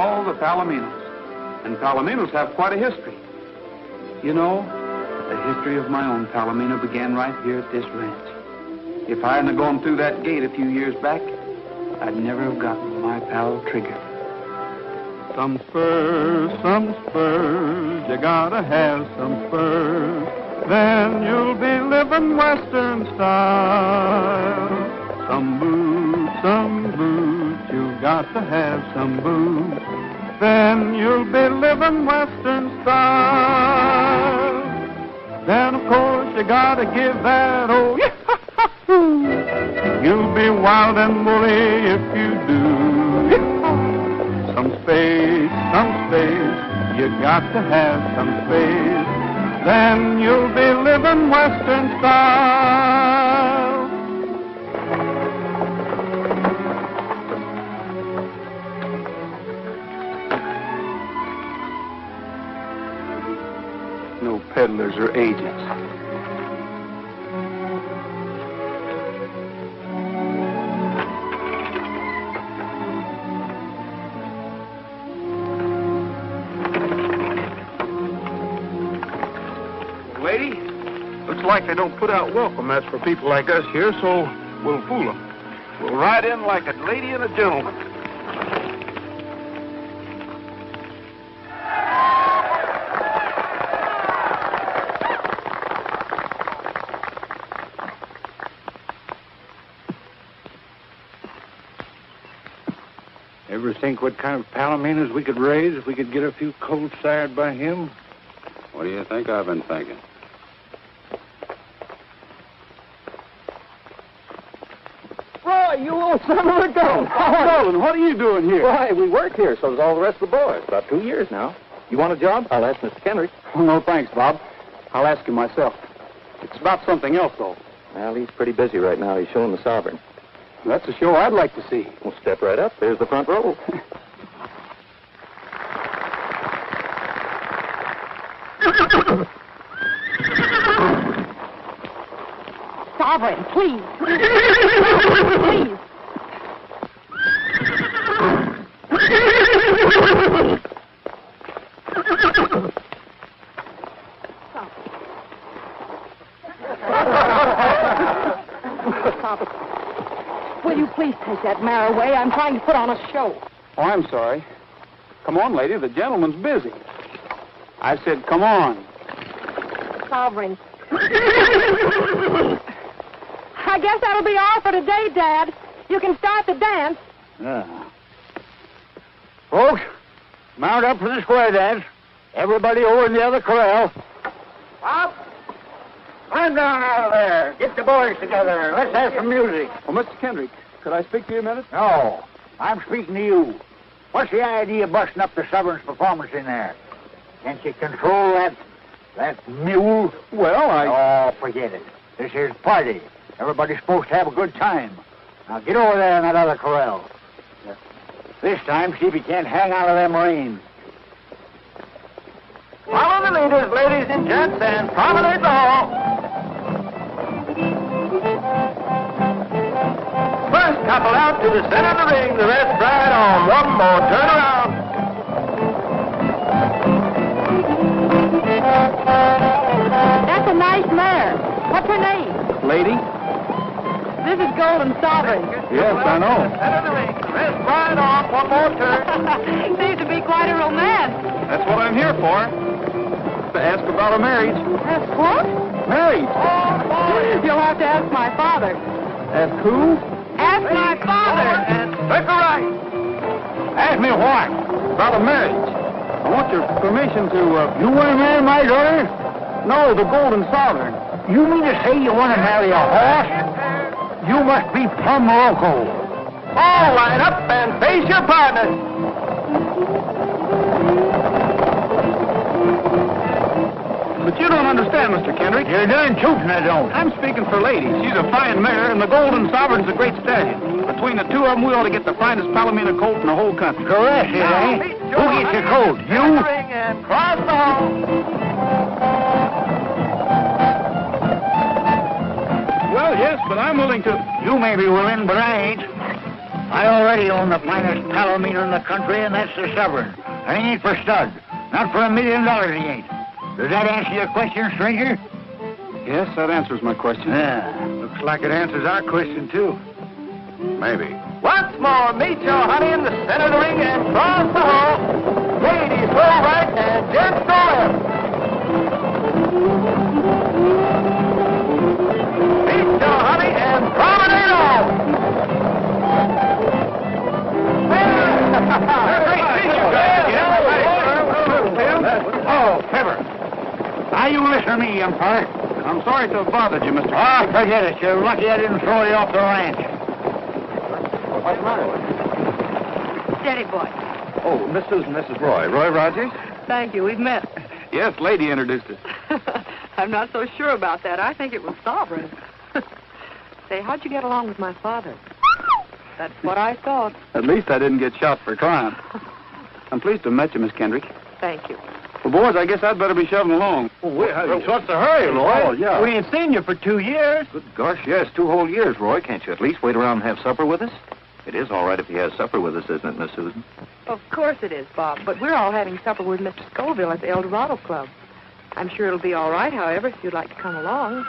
all the Palominos. And Palominos have quite a history. You know, the history of my own Palomino began right here at this ranch. If I hadn't gone through that gate a few years back, I'd never have gotten my pal Trigger. Some spurs, you gotta have some spurs. Then you'll be living Western style. Some boots, you got to have some boots. Then you'll be living Western style. Then, of course, you gotta give that, oh, yahoo! You'll be wild and woolly if you do. Yahoo! Some space, you got to have some space. Then you'll be living Western style. No peddlers or agents. Lady, looks like they don't put out welcome mats for people like us here, so we'll fool them. We'll ride in like a lady and a gentleman. Ever think what kind of Palominos we could raise if we could get a few colts sired by him? What do you think I've been thinking? Roy, you old son of a gun! Nolan, what are you doing here? Why, we work here, so does all the rest of the boys. About 2 years now. You want a job? I'll ask Mr. Kendrick. Oh, no, thanks, Bob. I'll ask him myself. It's about something else, though. Well, he's pretty busy right now. He's showing the Sovereign. That's a show I'd like to see. Well, step right up. There's the front row. Sovereign, please. Please. Stop. Will you please take that mare away? I'm trying to put on a show. Oh, I'm sorry. Come on, lady. The gentleman's busy. I said, come on. Sovereign. I guess that'll be all for today, Dad. You can start the dance. Folks, mount up for the square dance. Everybody over in the other corral. Up! Climb down out of there. Get the boys together. Let's have some music. Oh, Mr. Kendrick, could I speak to you a minute? No, I'm speaking to you. What's the idea of busting up the Sovereign's performance in there? Can't you control that mule? Well, Oh, forget it. This here's a party. Everybody's supposed to have a good time. Now get over there in that other corral. This time, see if you can't hang out of them reins. Follow the leaders, ladies and gents, and promenade the hall. First couple out to the center of the ring, the rest right on. One more turn around. That's a nice mare. What's her name? lady? This is Golden Sovereign. Yes, I know. Center of the ring. Rest right off. One more turn. Seems to be quite a romance. That's what I'm here for. To ask about a marriage. Ask what? Marriage. You'll have to ask my father. Ask who? Ask my father. And circle right. Ask me what? About a marriage. I want your permission to, You want to marry my daughter? No, the Golden Sovereign. You mean to say you want to marry a horse? You must be plumb loco. All line up and face your partner. But you don't understand, Mr. Kendrick. You're done shooting, I don't. I'm speaking for ladies. She's a fine mare, and the Golden Sovereign's a great stallion. Between the two of them, we ought to get the finest Palomino colt in the whole country. Correct, it ain't. Who gets your coat? You? Ring and cross the hall. Well, yes, but I'm willing to... You may be willing, but I ain't. I already own the finest tallow meter in the country, and that's the Sherwin. I ain't for stud. Not for $1 million, he ain't. Does that answer your question, stranger? Yes, that answers my question. Yeah. Looks like it answers our question, too. Maybe. Once more, meet your honey in the center of the ring and cross the hall. Ladies, go right and gents go left. Meet your honey and promenade on. Oh, Pepper. Now you listen to me, umpire. I'm sorry to have bothered you, Mr. Oh, forget it. You're lucky I didn't throw you off the ranch. What's the matter with you? Steady, boy. Oh, Mrs. Roy. Roy Rogers? Thank you. We've met. Yes, lady introduced us. I'm not so sure about that. I think it was Sovereign. Say, how'd you get along with my father? That's what I thought. At least I didn't get shot for trying. I'm pleased to have met you, Miss Kendrick. Thank you. Well, boys, I guess I'd better be shoving along. What's the hurry, Roy? Oh, yeah. We ain't seen you for 2 years. Good gosh, yes, 2 whole years, Roy. Can't you at least wait around and have supper with us? It is all right if he has supper with us, isn't it, Miss Susan? Of course it is, Bob. But we're all having supper with Mr. Skoville at the El Dorado Club. I'm sure it'll be all right, however, if you'd like to come along.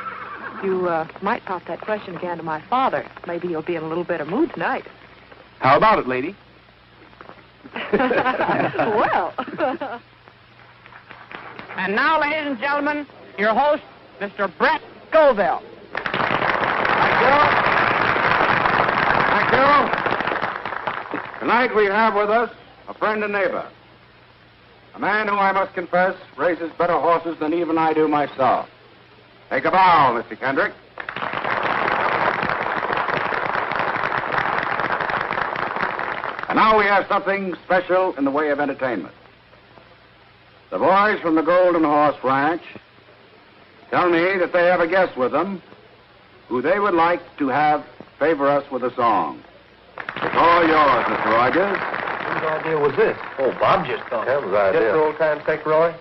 You might pop that question again to my father. Maybe he'll be in a little better mood tonight. How about it, lady? Well. And now, ladies and gentlemen, your host, Mr. Brett Skoville. Thank you. Tonight we have with us a friend and neighbor. A man who, I must confess, raises better horses than even I do myself. Take a bow, Mr. Kendrick. And now we have something special in the way of entertainment. The boys from the Golden Horse Ranch tell me that they have a guest with them who they would like to have favor us with a song. It's all yours, Mr. Rogers. Whose idea was this? Oh, Bob just thought. That was our Just idea. for old time's sake, Roy.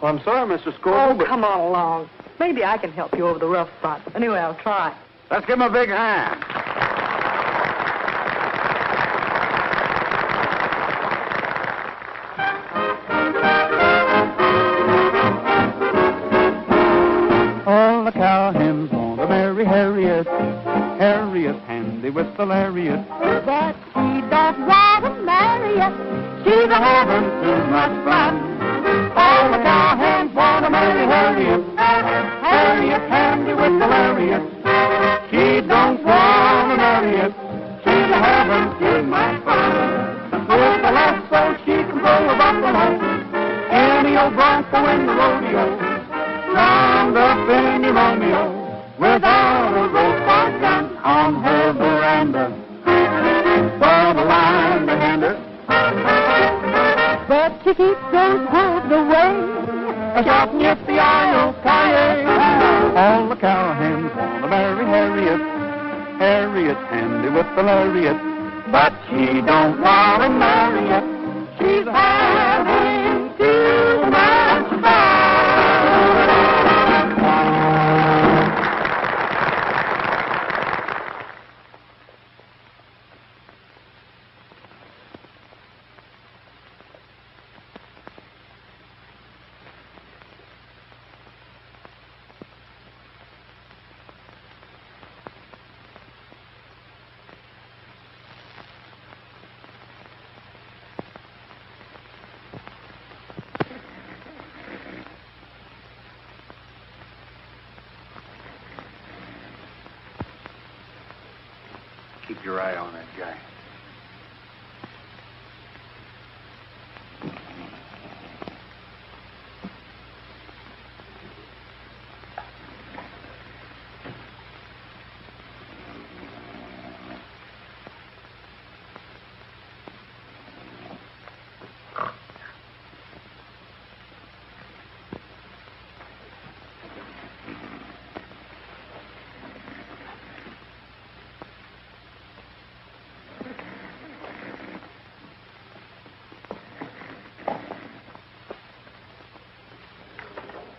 Well, I'm sorry, Mr. Oh, Skoville, but come on along. Maybe I can help you over the rough spot. Anyway, I'll try. let's give him a big hand. All the cowhands want to marry Harriet. Harriet handy with the lariat. But she don't want to marry us. She's a having too much fun. All the cowhands want to marry Harriet. Harriet handy with the lariat. She don't want to marry it. She's a having too much fun. With the lasso she can throw a buffalo. Any old bronco in the rodeo. Round up in your Romeo. Without a roadside gun on her veranda. For the line behind her. But she keeps those hooves away. Shouting at the I-O-K-A. All the cowhands want to marry Harriet. Harriet handy with the lariat. But she don't want to marry it. She's having too much fun. Keep your eye on that guy.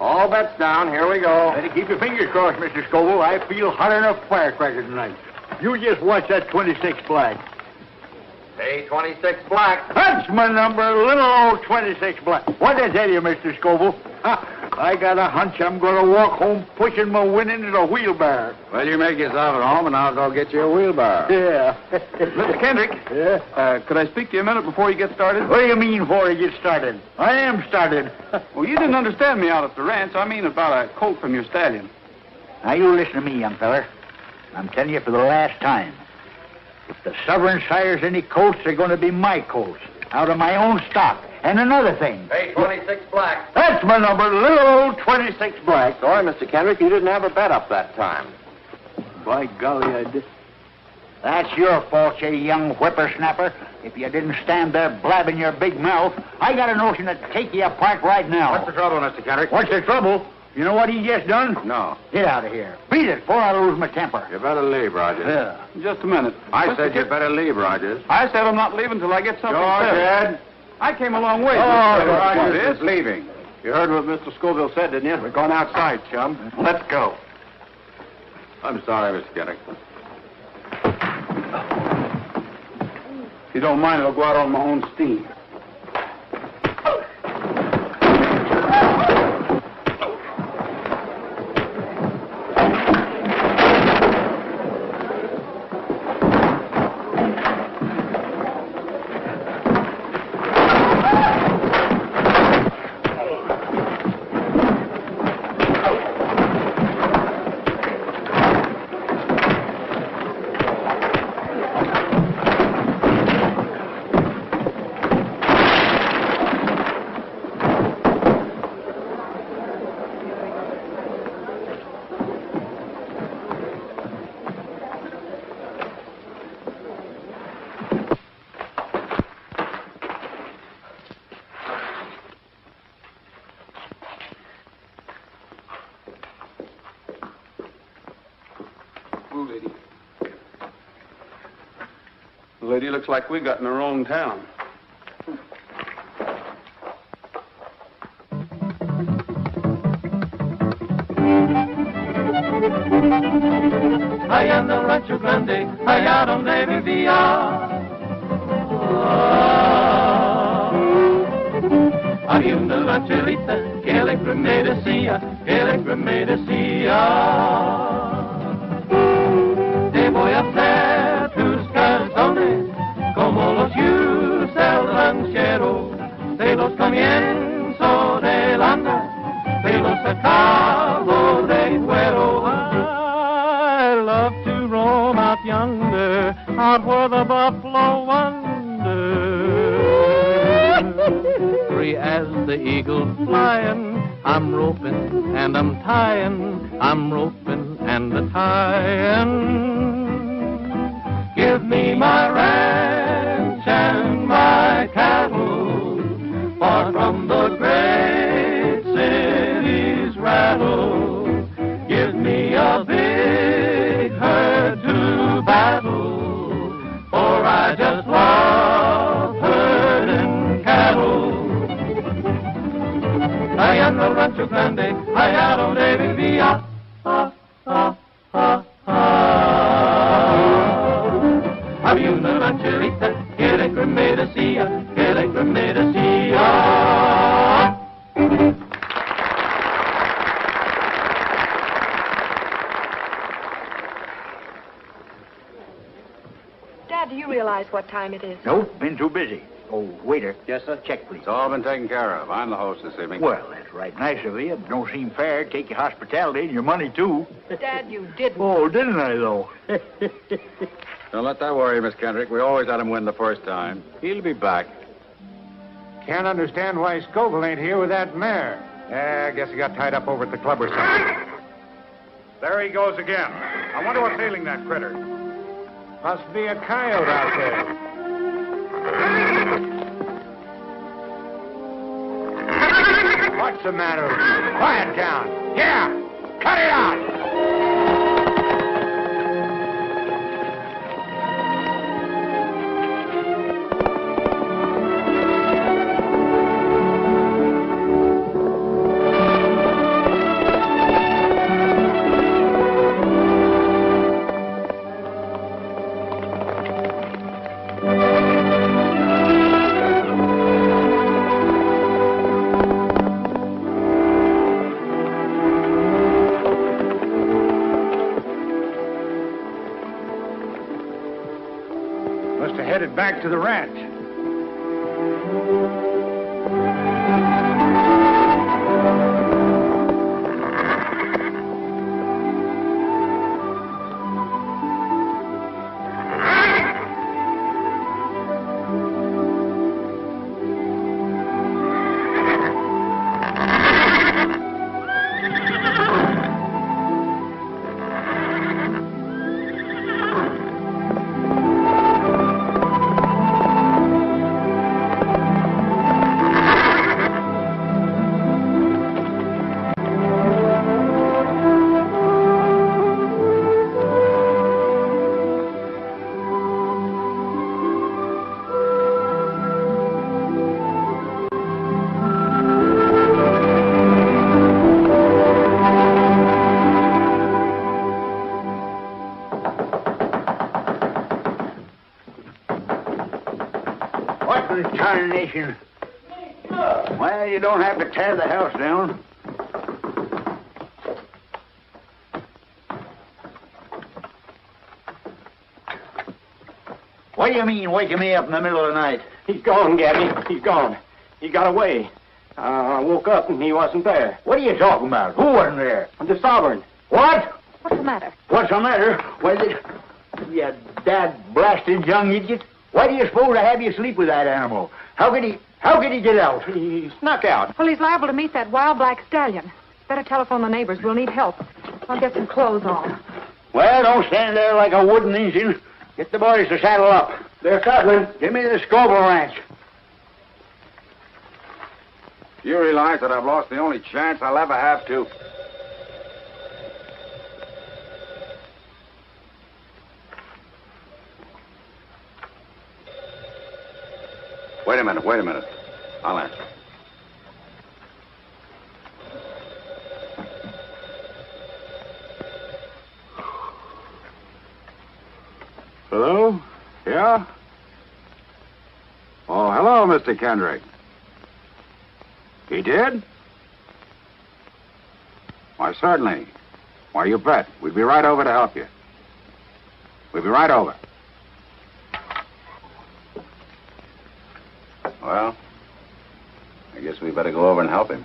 All bets down. Here we go. Better keep your fingers crossed, Mr. Skoville. I feel hotter than a firecracker tonight. You just watch that 26 black. Hey, 26 black. That's my number, little old 26 black. What did I tell you, Mr. Skoville? I got a hunch I'm going to walk home pushing my winnings in a wheelbarrow. Well, you make yourself at home, and I'll go get you a wheelbarrow. Yeah. Mr. Kendrick, could I speak to you a minute before you get started? What do you mean before I get started? I am started. Well, you didn't understand me out at the ranch. I mean about a colt from your stallion. Now, you listen to me, young feller. I'm telling you for the last time. If the Sovereign sires any colts, they're going to be my colts, out of my own stock. And another thing. Hey, 26 black. That's my number, little old 26 black. Sorry, Mr. Kendrick, you didn't have a bet up that time. By golly, I did. That's your fault, you young whippersnapper. If you didn't stand there blabbing your big mouth, I got a notion to take you apart right now. What's the trouble, Mr. Kendrick? What's the trouble? You know what he just done? No. Get out of here. Beat it before I lose my temper. You better leave, Rogers. Yeah. Just a minute. I said you better leave, Rogers. I said I'm not leaving till I get something George, said. Ed. I came a long way. Rogers is leaving. You heard what Mr. Skoville said, didn't you? We're going outside, chum. Let's go. I'm sorry, Mr. Kendrick. If you don't mind, I'll go out on my own steam. Lady. The lady looks like we got in the wrong town. Allá en el Rancho Grande, allá donde vivía. Había una rancherita que alegre me decía, te voy a hacer tus calzones como los usa el ranchero, de los comienzo del andar, de los acabo de cuero. I love to roam out yonder, out where the buffalo wander. Free as the eagle flying, I'm roping and I'm tying, I'm roping and a tying. Give me my ranch and my cattle, far from the great city's rattle. Give me a big herd to battle, for I just love herding cattle. Allá en el Rancho Grande, allá donde vivía. Había una rancherita que alegre me decía, Dad, do you realize what time it is? Nope, been too busy. Oh, waiter. Yes, sir? Check, please. It's all been taken care of. I'm the host this evening. Well, that's right nice of you. It don't seem fair. Take your hospitality and your money, too. Dad, you didn't. Oh, didn't I, though? Don't let that worry you, Miss Kendrick. We always let him win the first time. He'll be back. Can't understand why Skoville ain't here with that mare. I guess he got tied up over at the club or something. There he goes again. I wonder what's ailing that critter. Must be a coyote out there. What's the matter with you? Quiet down. Yeah, cut it out. back to the ranch. Tarnation. Well, you don't have to tear the house down. What do you mean, waking me up in the middle of the night? He's gone, Gabby. He's gone. He got away. I woke up and he wasn't there. What are you talking about? Who wasn't there? The sovereign. What? What's the matter? What's the matter? You dad-blasted young idiot. Why do you suppose I have you sleep with that animal? How could he get out? He snuck out. Well, he's liable to meet that wild black stallion. Better telephone the neighbors. We'll need help. I'll get some clothes on. Well, don't stand there like a wooden engine. Get the boys to saddle up. They're saddling. Give me the Skoville ranch. You realize that I've lost the only chance I'll ever have to. Wait a minute. I'll answer. Hello? Yeah? Oh, hello, Mr. Kendrick. He did? Why, certainly. Why, you bet. We'd be right over to help you. We'll be right over. Well, I guess we better go over and help him.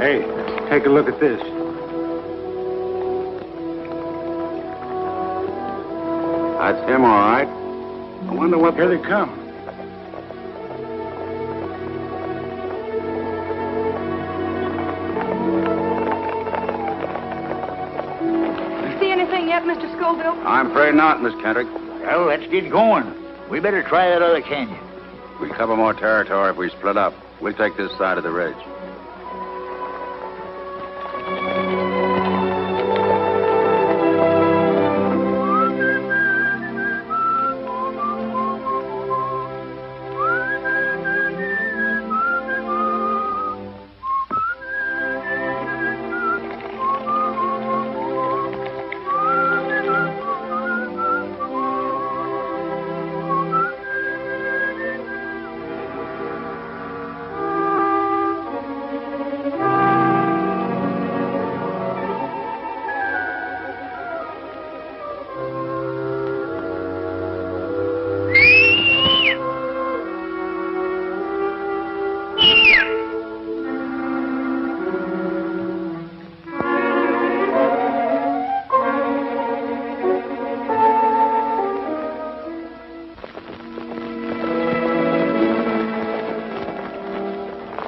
Hey, take a look at this. That's him, all right. I wonder what... Here they come. You see anything yet, Mr. Skoville? I'm afraid not, Miss Kendrick. Well, let's get going. We better try that other canyon. We cover more territory if we split up. We'll take this side of the ridge.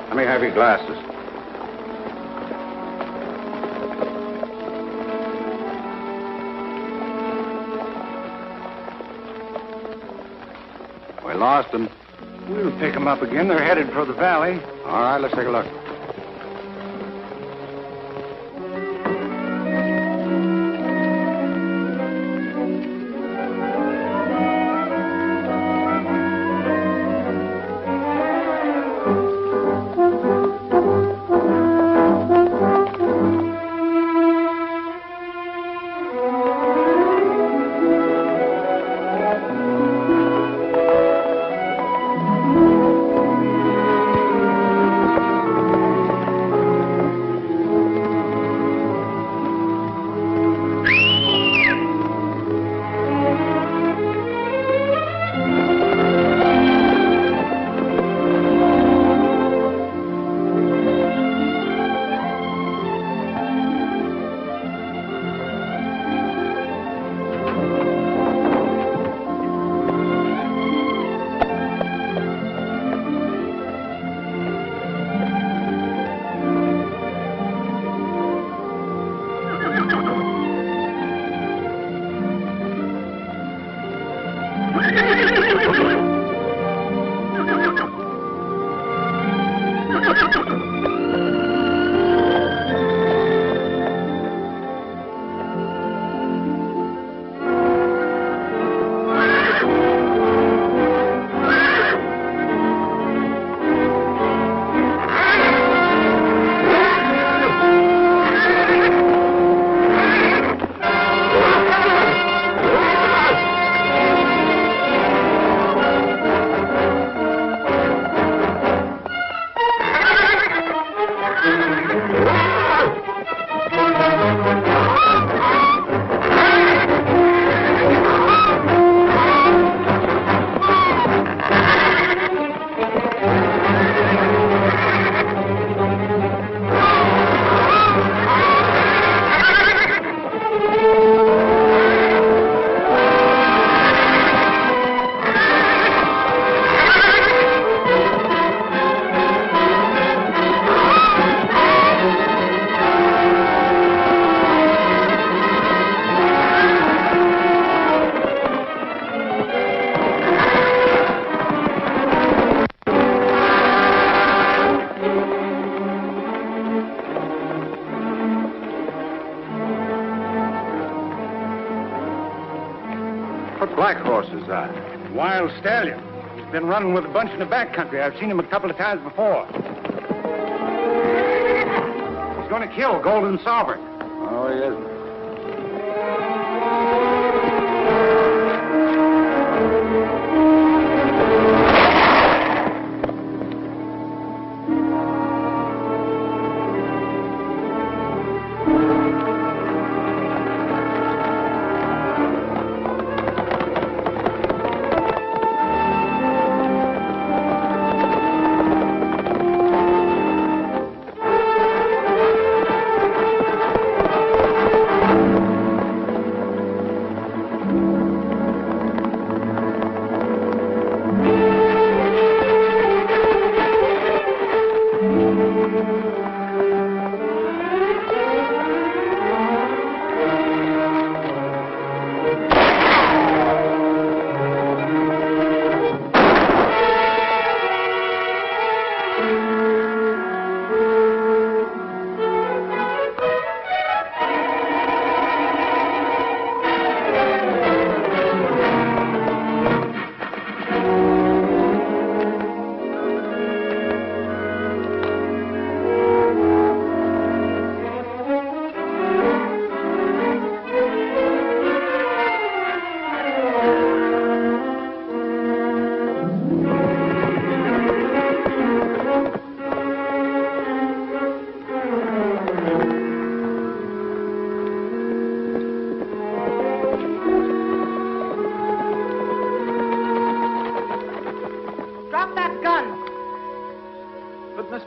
Let me have your glasses. We lost them. We'll pick them up again. They're headed for the valley. All right, let's take a look. Black horse is that? Wild stallion. He's been running with a bunch in the back country. I've seen him a couple of times before. He's going to kill Golden Sovereign. Oh, yes.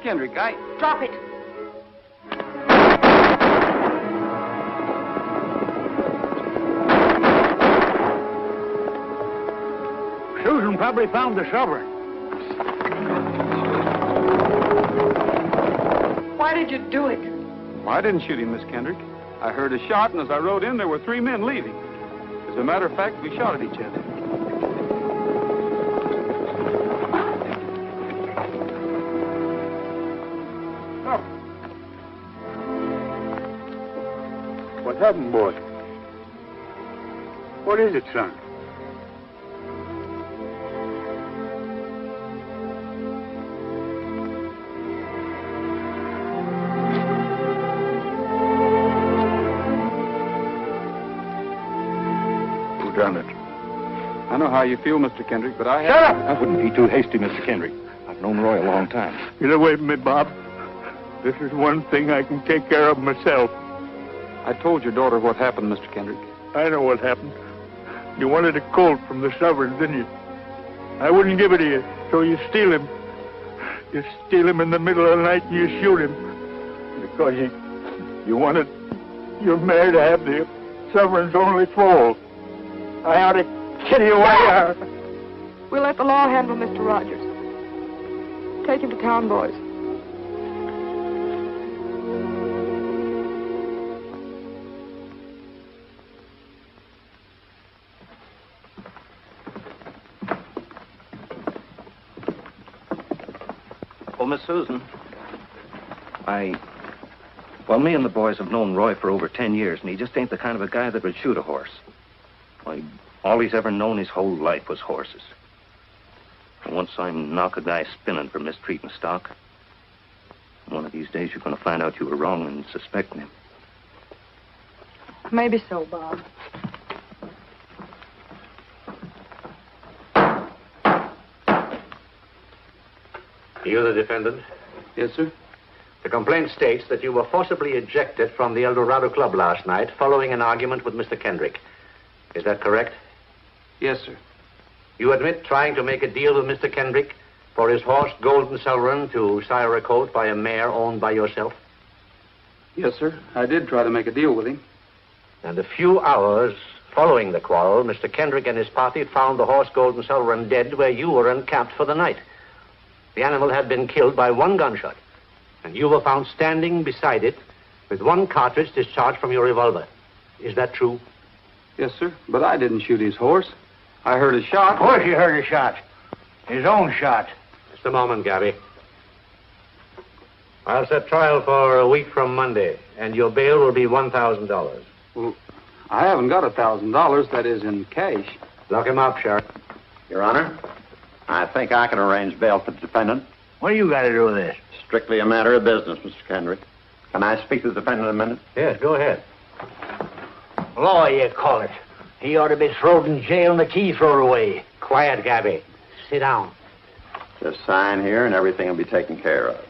Kendrick, Drop it. Susan probably found the shovel. Why did you do it? Well, I didn't shoot him, Miss Kendrick. I heard a shot, and as I rode in, there were 3 men leaving. As a matter of fact, we shot at each other. What happened, boy? What is it, son? Who done it? I know how you feel, Mr. Kendrick, but I have... Shut up! I wouldn't be too hasty, Mr. Kendrick. I've known Roy a long time. Get away from me, Bob. This is one thing I can take care of myself. I told your daughter what happened, Mr. Kendrick. I know what happened. You wanted a colt from the Sovereign, didn't you? I wouldn't give it to you, so you steal him. You steal him in the middle of the night and you shoot him. Because you wanted your mare to have the Sovereign's only foal. I ought to kill you away. We'll let the law handle Mr. Rogers. Take him to town, boys. Well, Miss Susan, Well, me and the boys have known Roy for over 10 years, and he just ain't the kind of a guy that would shoot a horse. Why, all he's ever known his whole life was horses. And once I knock a guy spinning for mistreating stock, one of these days you're going to find out you were wrong in suspecting him. Maybe so, Bob. You the defendant? Yes, sir. The complaint states that you were forcibly ejected from the El Dorado Club last night following an argument with Mr. Kendrick. Is that correct? Yes, sir. You admit trying to make a deal with Mr. Kendrick for his horse, Golden Sherwin, to sire a colt by a mare owned by yourself? Yes, sir. I did try to make a deal with him. And a few hours following the quarrel, Mr. Kendrick and his party found the horse, Golden Sherwin, dead where you were encamped for the night. The animal had been killed by one gunshot, and you were found standing beside it with one cartridge discharged from your revolver. Is that true? Yes, sir. But I didn't shoot his horse. I heard a shot. Of course you heard a shot. His own shot. Just a moment, Gabby. I'll set trial for a week from Monday, and your bail will be $1,000. Well, I haven't got $1,000, that is in cash. Lock him up, Sheriff. Your Honor, I think I can arrange bail for the defendant. What do you got to do with this? Strictly a matter of business, Mr. Kendrick. Can I speak to the defendant a minute? Yes, go ahead. Law, you call it. He ought to be thrown in jail and the key thrown away. Quiet, Gabby. Sit down. Just sign here and everything will be taken care of.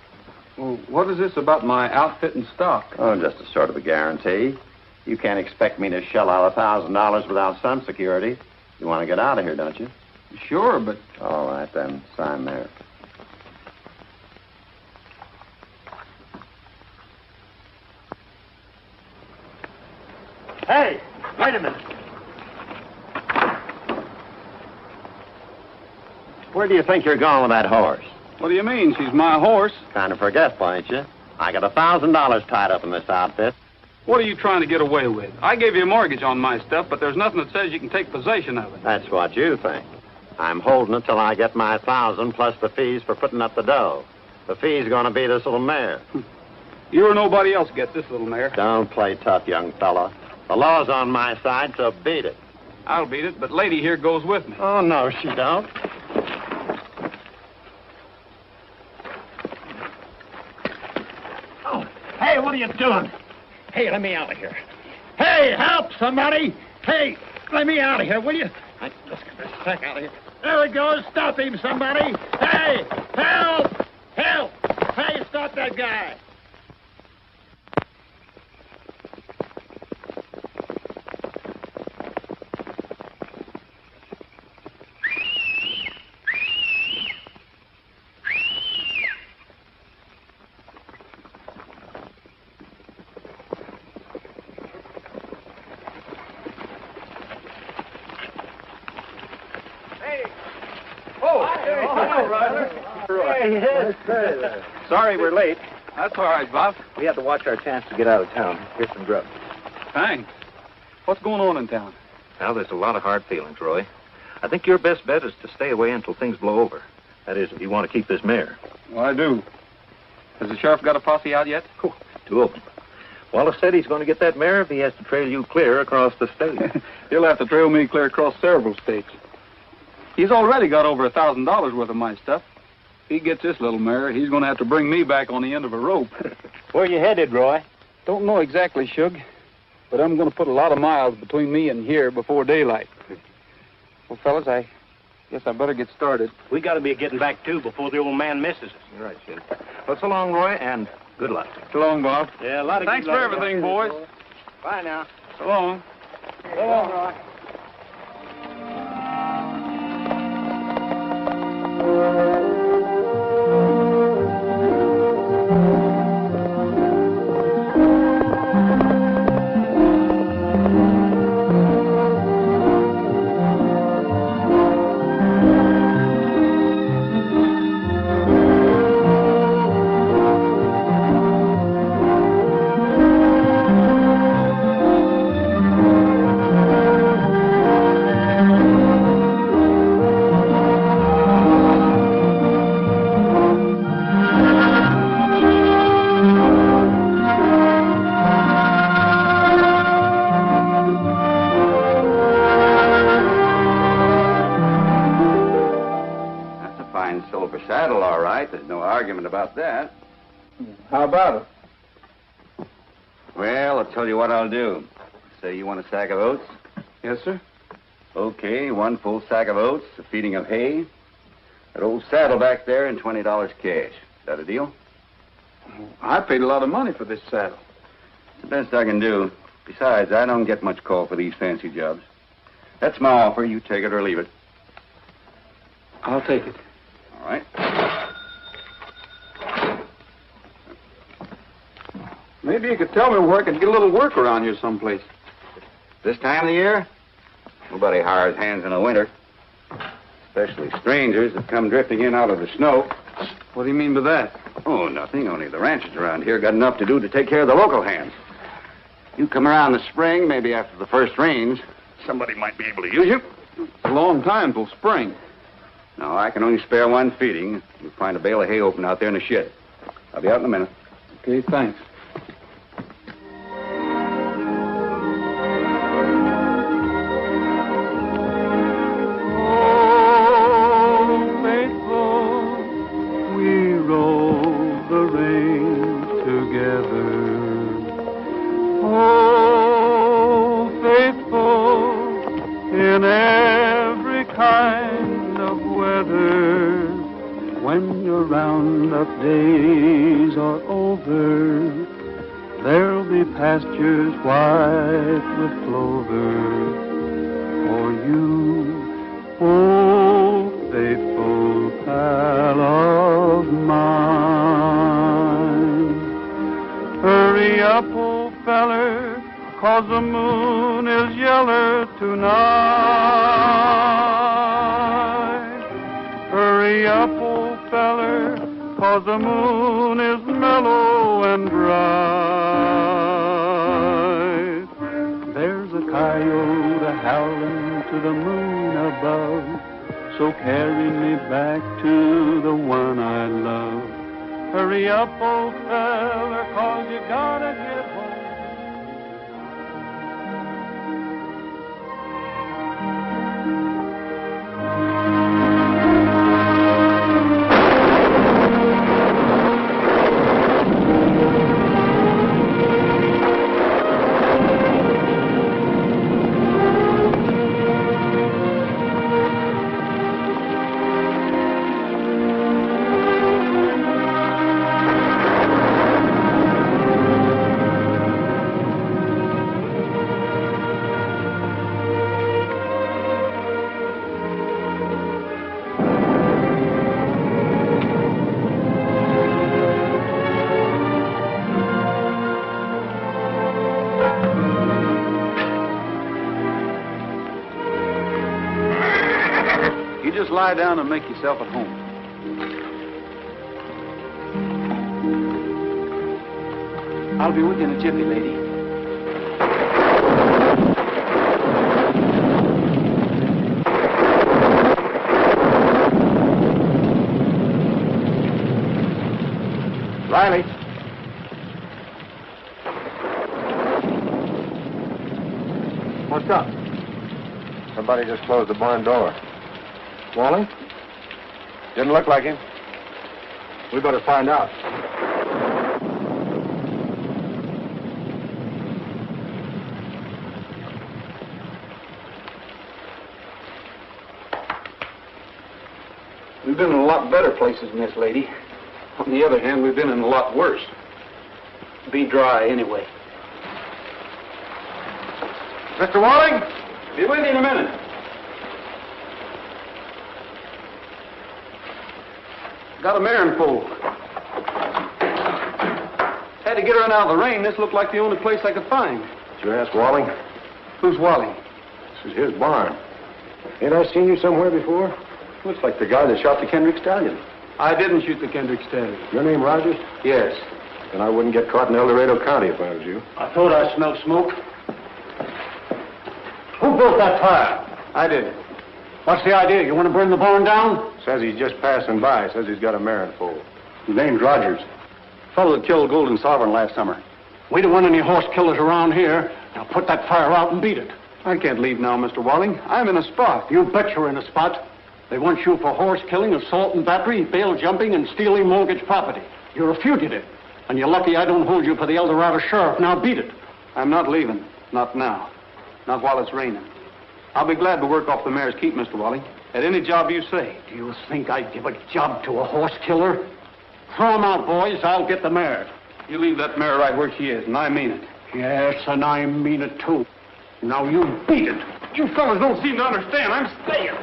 Well, what is this about my outfit and stock? Oh, just a sort of a guarantee. You can't expect me to shell out $1,000 without some security. You want to get out of here, don't you? Sure, but... All right, then. Sign there. Hey, wait a minute. Where do you think you're going with that horse? What do you mean? She's my horse. Kind of forgetful, ain't you? I got $1,000 tied up in this outfit. What are you trying to get away with? I gave you a mortgage on my stuff, but there's nothing that says you can take possession of it. That's what you think. I'm holding it till I get my 1,000 plus the fees for putting up the dough. The fee's going to be this little mare. You or nobody else get this little mare. Don't play tough, young fella. The law's on my side, so beat it. I'll beat it, but lady here goes with me. Oh, no, she don't. Oh, hey, what are you doing? Hey, let me out of here. Hey, help somebody. Hey, let me out of here, will you? Let's get this sack out of here. There he goes. Stop him, somebody. Hey, help! Help! Hey, stop that guy. Sorry we're late. That's all right, Bob. We had to watch our chance to get out of town. Here's some grub. Thanks. What's going on in town? Well, there's a lot of hard feelings, Roy. I think your best bet is to stay away until things blow over. That is, if you want to keep this mare. Well, I do. Has the sheriff got a posse out yet? Oh, 2 of them. Wallace said he's going to get that mare if he has to trail you clear across the state. He'll have to trail me clear across several states. He's already got over $1,000 worth of my stuff. If he gets this little mare, he's going to have to bring me back on the end of a rope. Where you headed, Roy? Don't know exactly, Shug, but I'm going to put a lot of miles between me and here before daylight. Well, fellas, I guess I better get started. We got to be getting back, too, before the old man misses us. You're right, Sid. Well, so long, Roy, and good luck. So long, Bob. Yeah, a lot of Thanks good for luck. everything, boys. Bye now. So long. So long, Roy. Saddle, all right. There's no argument about that. How about it? Well, I'll tell you what I'll do. Say you want a sack of oats? Yes, sir. Okay, 1 full sack of oats, a feeding of hay, that old saddle back there, and $20 cash. Is that a deal? I paid a lot of money for this saddle. It's the best I can do. Besides, I don't get much call for these fancy jobs. That's my offer. You take it or leave it. I'll take it. All right. Maybe you could tell me where I could get a little work around here someplace. This time of the year, nobody hires hands in the winter. Especially strangers that come drifting in out of the snow. What do you mean by that? Oh, nothing. Only the ranchers around here got enough to do to take care of the local hands. You come around the spring, maybe after the first rains, somebody might be able to use you. It's a long time till spring. No, I can only spare 1 feeding. You'll find a bale of hay open out there in the shed. I'll be out in a minute. Okay, thanks. together. Oh, faithful in every kind of weather, when your roundup days are over, there'll be pastures white with clover for you, oh, faithful pal of mine. Hurry up, old feller, 'cause the moon is yeller tonight. Hurry up, old feller, 'cause the moon is mellow and bright. There's a coyote a-howling to the moon above, so carry me back to the one I love. Hurry up, old feller, 'cause you gotta get home. Just lie down and make yourself at home. I'll be with you in a jiffy, lady. Riley. What's up? Somebody just closed the barn door. Wally? Didn't look like him. We better find out. We've been in a lot better places than this, lady. On the other hand, we've been in a lot worse. Be dry, anyway. Mr. Walling? Be with you in a minute. Got a mare in foal. Had to get her in out of the rain. This looked like the only place I could find. Did you ask Walling? Who's Wally? This is his barn. Ain't I seen you somewhere before? Looks like the guy that shot the Kendrick stallion. I didn't shoot the Kendrick stallion. Your name Rogers? Yes. Then I wouldn't get caught in El Dorado County if I was you. I thought I smelled smoke. Who built that fire? I did. What's the idea? You want to burn the barn down? Says he's just passing by. Says he's got a mare in foal. His name's Rogers. Fellow that killed Golden Sovereign last summer. We don't want any horse killers around here. Now put that fire out and beat it. I can't leave now, Mr. Walling. I'm in a spot. You bet you're in a spot. They want you for horse killing, assault and battery, bail jumping, and stealing mortgage property. You're a fugitive. And you're lucky I don't hold you for the El Dorado sheriff. Now beat it. I'm not leaving. Not now. Not while it's raining. I'll be glad to work off the mare's keep, Mr. Walling. At any job you say. Do you think I'd give a job to a horse killer? Throw 'em out, boys. I'll get the mare. You leave that mare right where she is, and I mean it. Yes, and I mean it, too. Now you beat it. You fellas don't seem to understand. I'm staying.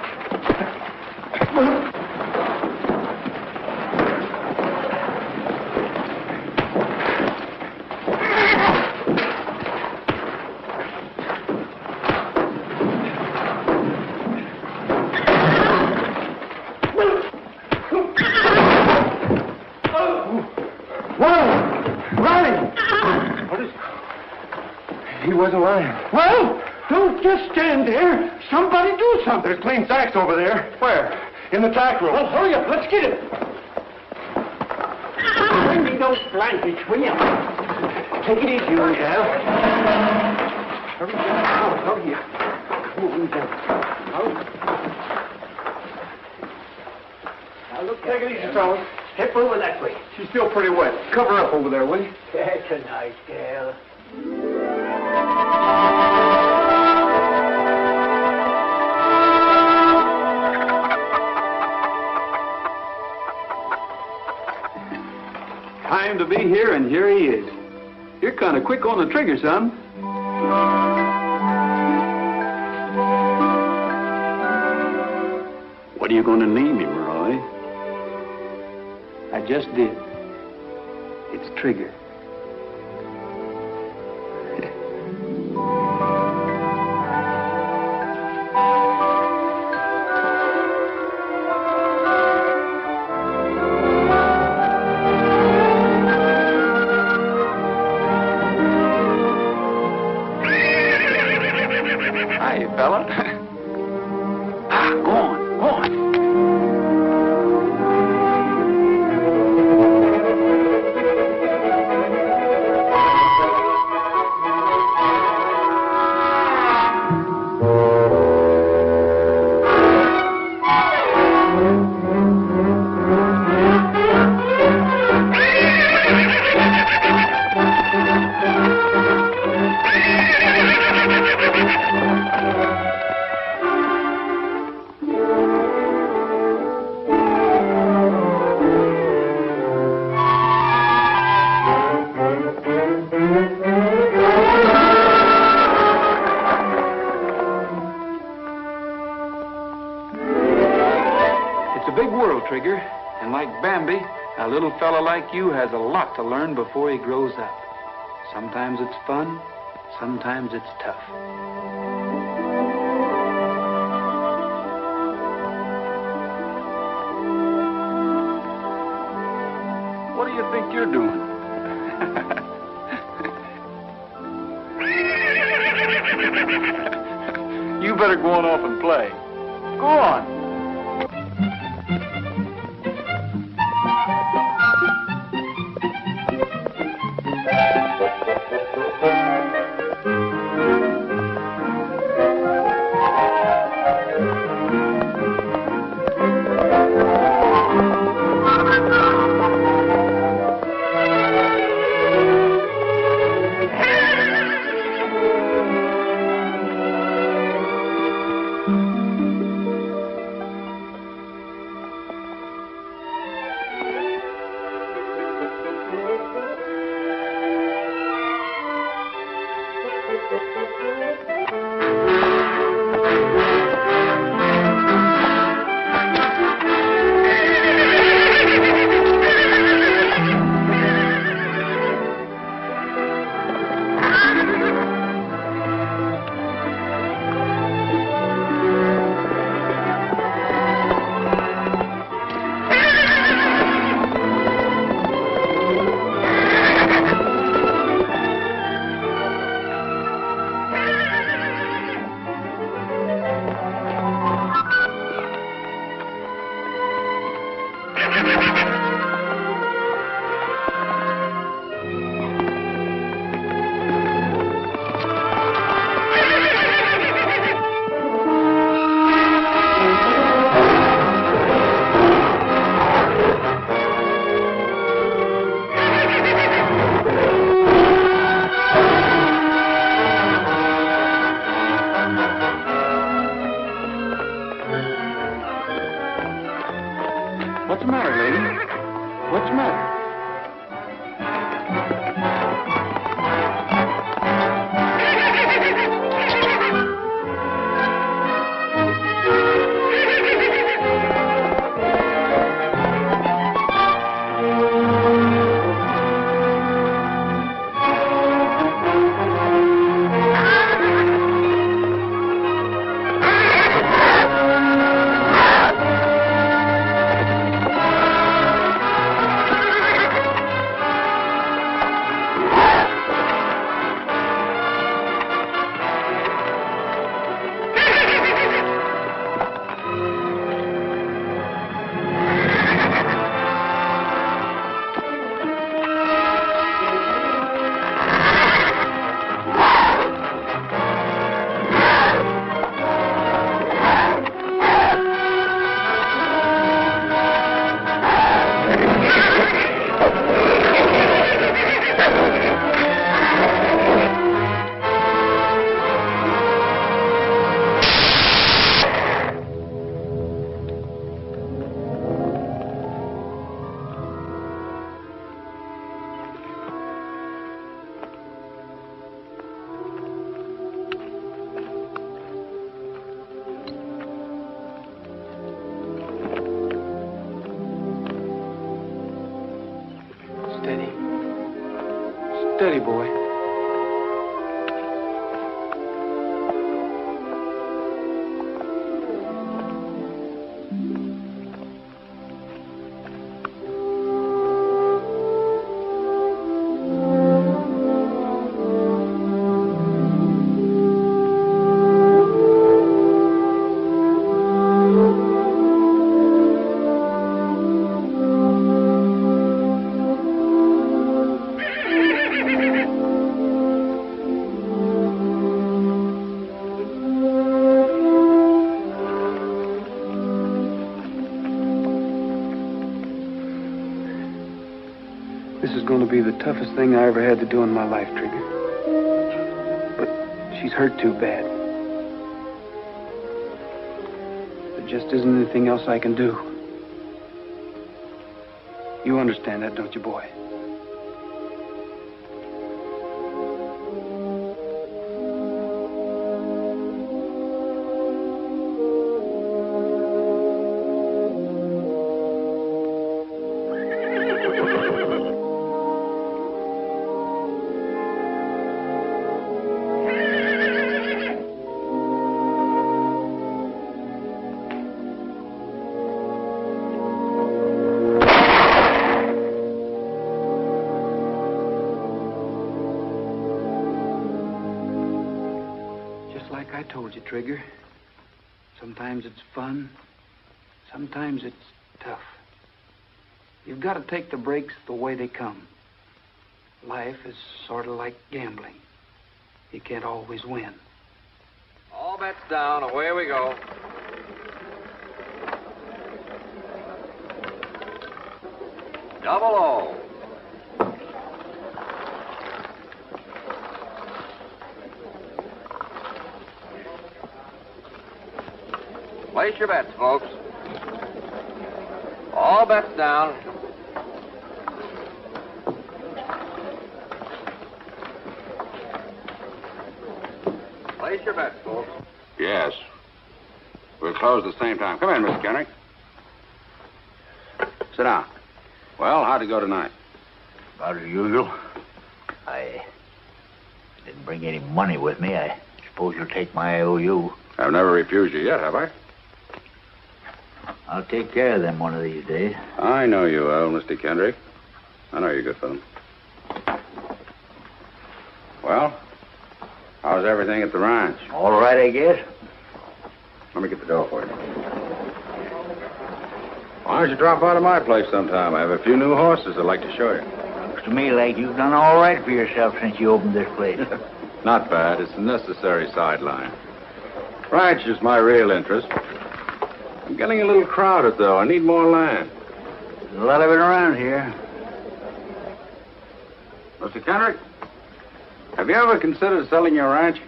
He wasn't lying. Well, don't just stand there. Somebody do something. There's clean sacks over there. Where? In the tack room. Well, hurry up. Let's get it. Bring me those blankets, will you? Take it easy, old gal. Hurry down. Hurry up. Come on down. Now, look. Take it easy, fellas. Step over that way. She's still pretty wet. Cover up over there, will you? That's a nice gal. Time to be here, and here he is. You're kind of quick on the trigger, son. What are you going to name him, Roy? I just did. It's Trigger. Hi, fella. Go on. Trigger, and like Bambi, a little fella like you has a lot to learn before he grows up. Sometimes it's fun, sometimes it's tough. What do you think you're doing? You better go on off and play. Go on. steady, boy. This is going to be the toughest thing I ever had to do in my life, Trigger. But she's hurt too bad. There just isn't anything else I can do. You understand that, don't you, boy? Like I told you, Trigger. Sometimes it's fun. Sometimes it's tough. You've got to take the breaks the way they come. Life is sort of like gambling. You can't always win. All bets down. Away we go. Double O. Place your bets, folks. All bets down. Place your bets, folks. Yes. We're closed at the same time. Come in, Mr. Kendrick. Sit down. Well, how'd it go tonight? About as usual. I didn't bring any money with me. I suppose you'll take my IOU. I've never refused you yet, have I? I'll take care of them one of these days. I know you will, Mr. Kendrick. I know you're a good fellow. Well, how's everything at the ranch? All right, I guess. Let me get the door for you. Why don't you drop out of my place sometime? I have a few new horses I'd like to show you. Looks to me like you've done all right for yourself since you opened this place. Not bad. It's a necessary sideline. Ranch is my real interest. I'm getting a little crowded, though. I need more land. There's a lot of it around here. Mr. Kendrick, have you ever considered selling your ranch?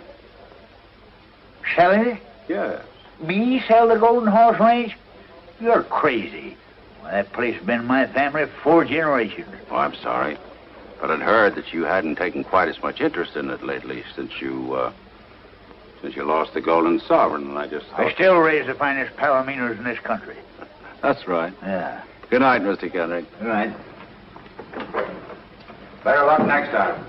Selling it? Yes. Me sell the Golden Horse Ranch? You're crazy. Well, that place has been in my family for 4 generations. Oh, I'm sorry. But I'd heard that you hadn't taken quite as much interest in it lately since you lost the Golden Sovereign, and I just thought... I still raise the finest palominos in this country. That's right. Yeah. Good night, Mr. Kendrick. Good night. Better luck next time.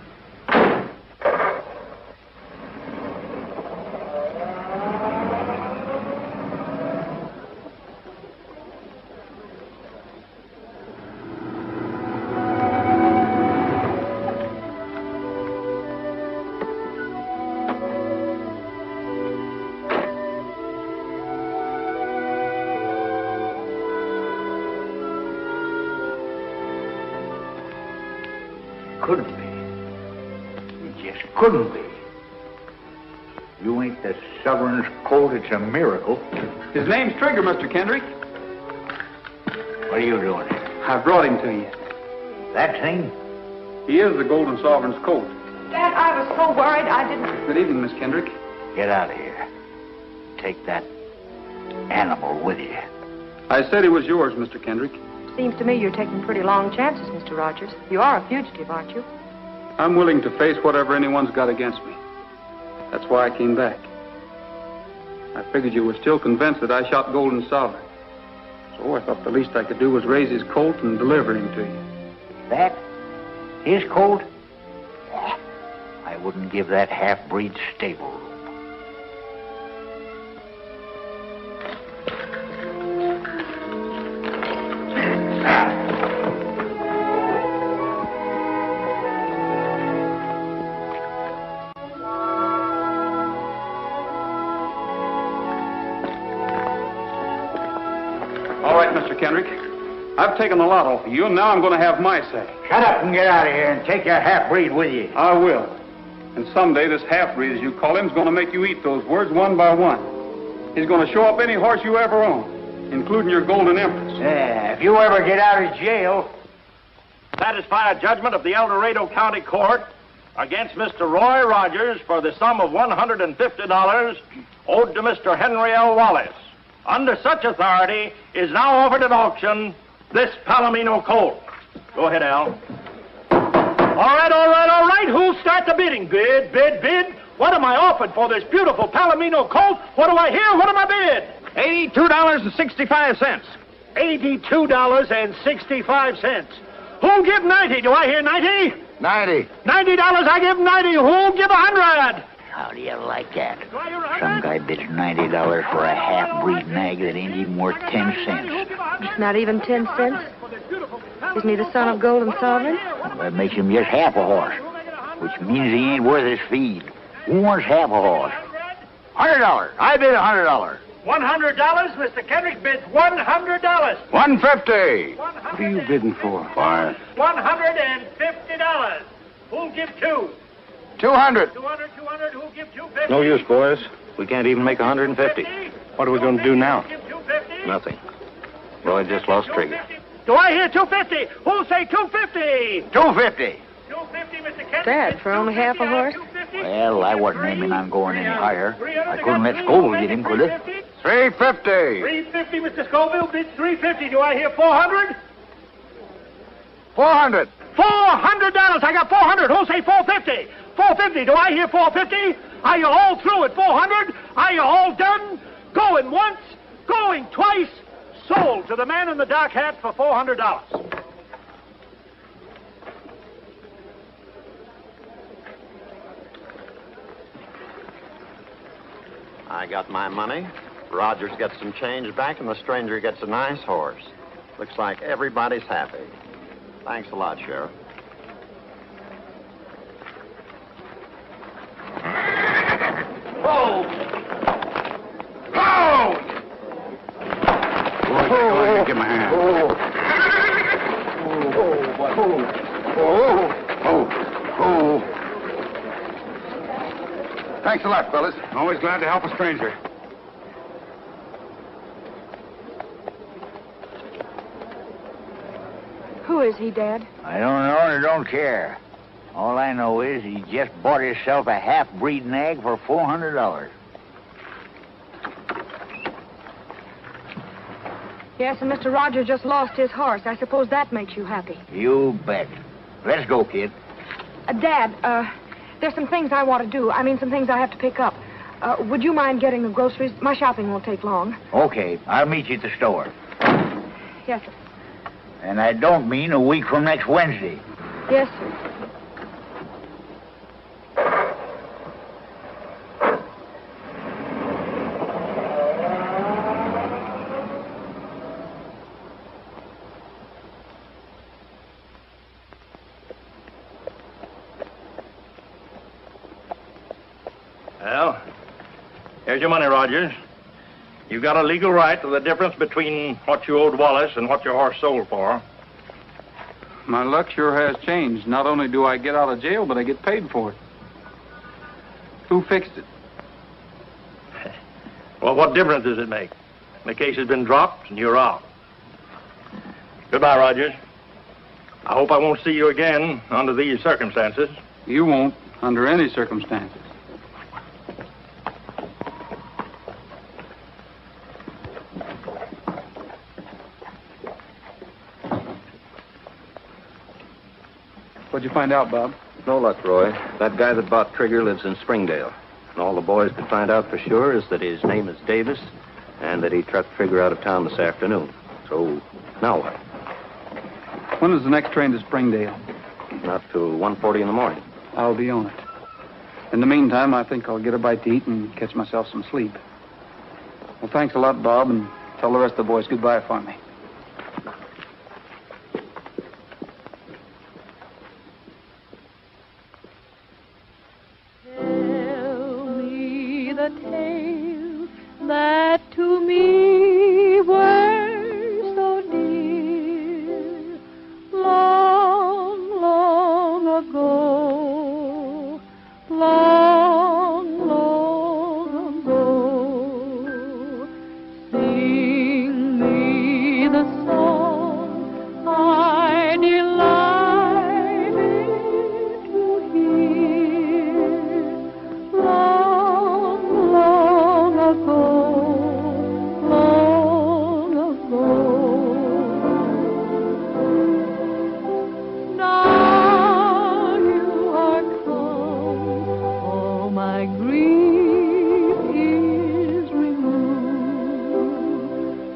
Couldn't be. It just couldn't be. You ain't the sovereign's colt. It's a miracle. His name's Trigger, Mr. Kendrick. What are you doing here? I brought him to you. That thing? He is the Golden Sovereign's colt. Dad, I was so worried I didn't... Good evening, Miss Kendrick. Get out of here. Take that animal with you. I said he was yours, Mr. Kendrick. Seems to me you're taking pretty long chances, Mr. Rogers. You are a fugitive, aren't you? I'm willing to face whatever anyone's got against me. That's why I came back. I figured you were still convinced that I shot Golden Sovereign. So I thought the least I could do was raise his colt and deliver him to you. That? His colt? I wouldn't give that half-breed stable room. All right, Mr. Kendrick. I've taken the lot off of you, and now I'm going to have my say. Shut up and get out of here and take your half-breed with you. I will. And someday this half-breed, as you call him, is going to make you eat those words one by one. He's going to show up any horse you ever own, including your Golden Empress. Yeah, if you ever get out of jail... Satisfy a judgment of the El Dorado County Court against Mr. Roy Rogers for the sum of $150 owed to Mr. Henry L. Wallace. Under such authority is now offered at auction this Palomino colt. Go ahead, Al. All right. Who'll start the bidding? Bid. What am I offered for this beautiful Palomino colt? What do I hear? What am I bid? $82.65. $82.65. Who'll give 90? Do I hear 90? 90. $90, I give 90. Who'll give 100? How do you like that? Some guy bids $90 for a half-breed nag that ain't even worth 10 cents. It's not even 10 cents. Isn't he the son of Golden Sovereign? Well, that makes him just half a horse, which means he ain't worth his feed. Who wants half a horse? $100. I bid $100. $100? Mr. Kendrick bids $100. $150. What are you bidding for? Why? $150. Who'll give two? $200. 200. Who'll give 250? No use, boys. We can't even make 150. What are we going to do now? Give 250? Nothing. Roy just lost trigger. Do I hear 250? Who'll say 250? 250. 250, Mr. Kendrick. Dad, for only half a horse? Well, I wasn't aiming on going any higher. I couldn't let Skoville get him, could I? 350. 350, Mr. Skoville bids 350. Do I hear 400? 400. $400. I got 400. Who'll say 450? 450. Do I hear 450? Are you all through at 400? Are you all done? Going once, going twice. Sold to the man in the dark hat for $400. I got my money. Rogers gets some change back, and the stranger gets a nice horse. Looks like everybody's happy. Thanks a lot, Sheriff. Whoa! Go ahead, give him a hand. Thanks a lot, fellas. Always glad to help a stranger. Who is he, Dad? I don't know and I don't care. All I know is he just bought himself a half-breed nag for $400. Yes, and Mr. Rogers just lost his horse. I suppose that makes you happy. You bet. Let's go, kid. Dad, there's some things I want to do. I mean, some things I have to pick up. Would you mind getting the groceries? My shopping won't take long. Okay, I'll meet you at the store. Yes, sir. And I don't mean a week from next Wednesday. Yes, sir. Well, here's your money, Rogers. You got a legal right to the difference between what you owed Wallace and what your horse sold for. My luck sure has changed. Not only do I get out of jail, but I get paid for it. Who fixed it? Well, what difference does it make? The case has been dropped and you're out. Goodbye, Rogers. I hope I won't see you again under these circumstances. You won't, under any circumstances. What'd you find out, Bob? No luck, Roy. That guy that bought Trigger lives in Springdale. And all the boys could find out for sure is that his name is Davis and that he trucked Trigger out of town this afternoon. So, now what? When is the next train to Springdale? Not till 1:40 in the morning. I'll be on it. In the meantime, I think I'll get a bite to eat and catch myself some sleep. Well, thanks a lot, Bob, and tell the rest of the boys goodbye for me. Tell me the tales that to me were so dear, long, long ago, long, long ago. Sing me the song I delighted to hear, long, long ago, long ago. Now you are come, all my grief is removed.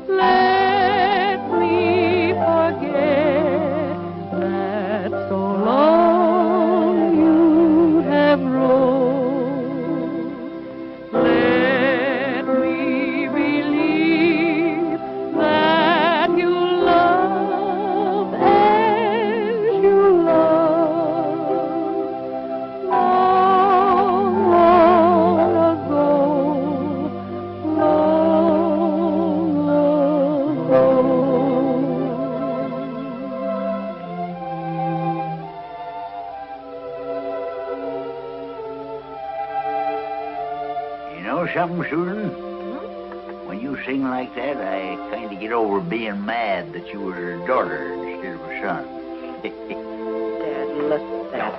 Let me forget that so long you have roved. Let me believe that you love as you love long, long ago, long, long You know something, Susan? When you sing like that, I kind of get over being mad that you were her daughter instead of a son. Dad, listen to that.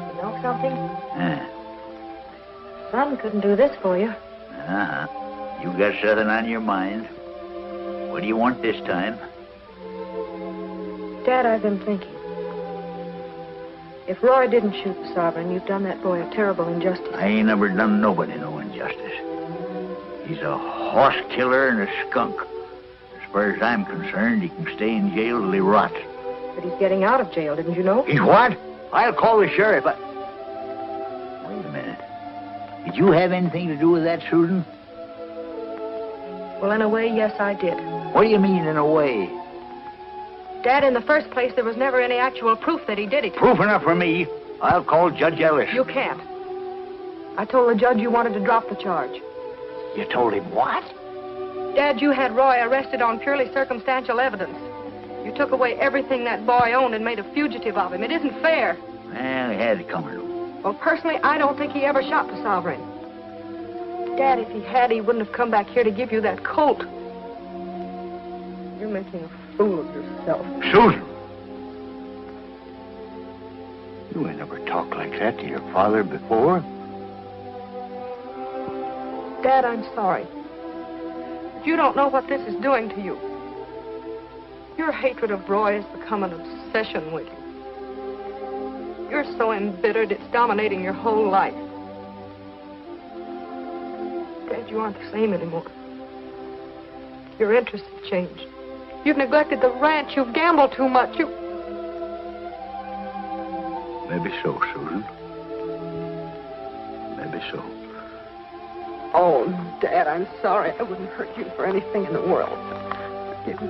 You know something? Son couldn't do this for you. Uh-huh. You got something on your mind. What do you want this time? Dad, I've been thinking. If Roy didn't shoot the Sovereign, you've done that boy a terrible injustice. I ain't never done nobody no injustice. He's a horse killer and a skunk. As far as I'm concerned, he can stay in jail till he rots. But he's getting out of jail, didn't you know? He's what? I'll call the sheriff. Wait a minute. Did you have anything to do with that, Susan? Well, in a way, yes, I did. What do you mean, in a way? Dad, in the first place, there was never any actual proof that he did it. Proof enough for me. I'll call Judge Ellis. You can't. I told the judge you wanted to drop the charge. You told him what? Dad, you had Roy arrested on purely circumstantial evidence. You took away everything that boy owned and made a fugitive of him. It isn't fair. Well, he had it coming to him. Well, personally, I don't think he ever shot the Sovereign. Dad, if he had, he wouldn't have come back here to give you that colt. You're making a fool of yourself. Susan! You ain't never talked like that to your father before. Dad, I'm sorry. But you don't know what this is doing to you. Your hatred of Roy has become an obsession with you. You're so embittered, it's dominating your whole life. Dad, you aren't the same anymore. Your interests have changed. You've neglected the ranch. You've gambled too much. Maybe so, Susan. Maybe so. Oh, Dad, I'm sorry. I wouldn't hurt you for anything in the world. Forgive me.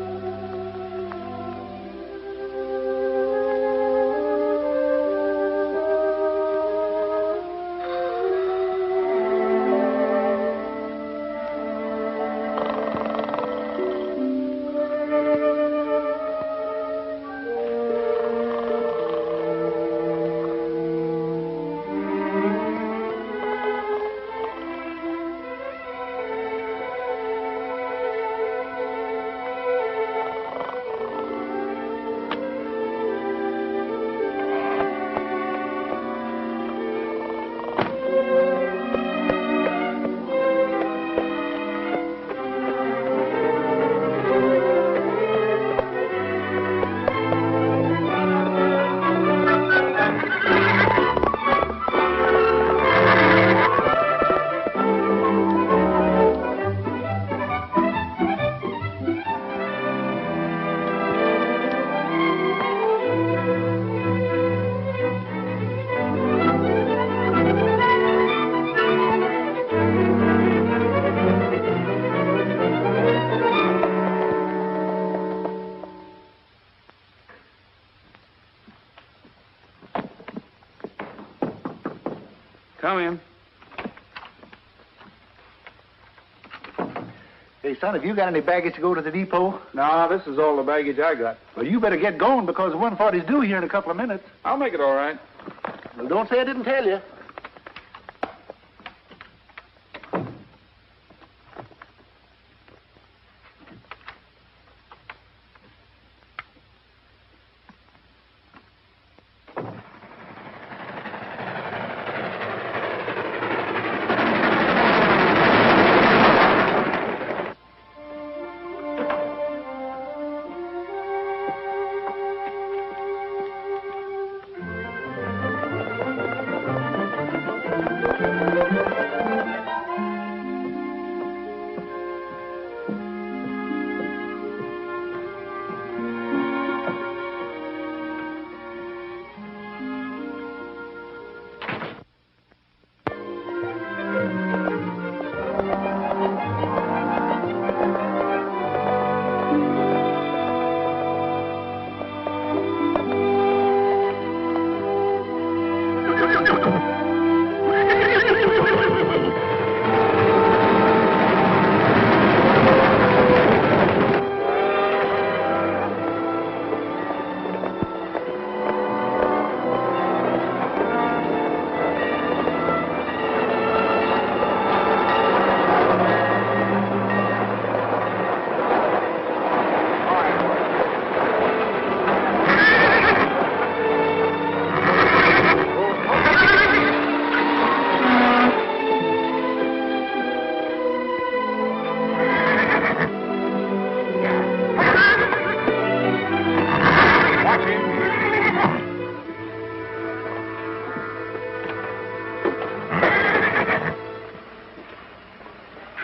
Come in. Hey, son, have you got any baggage to go to the depot? No, this is all the baggage I got. Well, you better get going because 140's due here in a couple of minutes. I'll make it all right. Well, don't say I didn't tell you.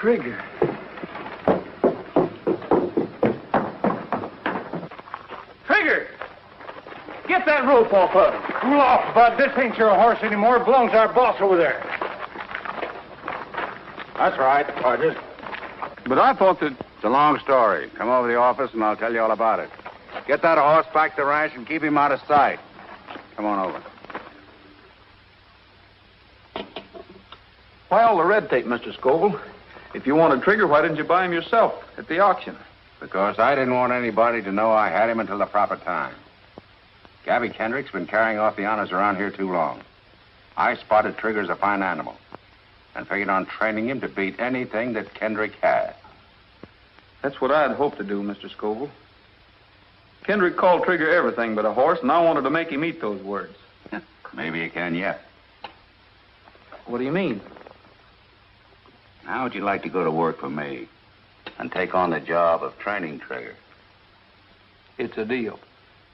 Trigger. Trigger! Get that rope off of him. Cool off, Bud. This ain't your horse anymore. It belongs to our boss over there. That's right, Rogers. But I thought that... It's a long story. Come over to the office and I'll tell you all about it. Get that horse back to the ranch and keep him out of sight. Come on over. Why all the red tape, Mr. Skoville? If you wanted Trigger, why didn't you buy him yourself at the auction? Because I didn't want anybody to know I had him until the proper time. Gabby Kendrick's been carrying off the honors around here too long. I spotted Trigger as a fine animal and figured on training him to beat anything that Kendrick had. That's what I'd hoped to do, Mr. Skoville. Kendrick called Trigger everything but a horse, and I wanted to make him eat those words. Maybe you can yet. What do you mean? How would you like to go to work for me and take on the job of training Trigger? It's a deal.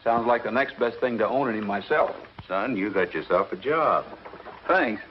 Sounds like the next best thing to owning him myself. Son, you got yourself a job. Thanks.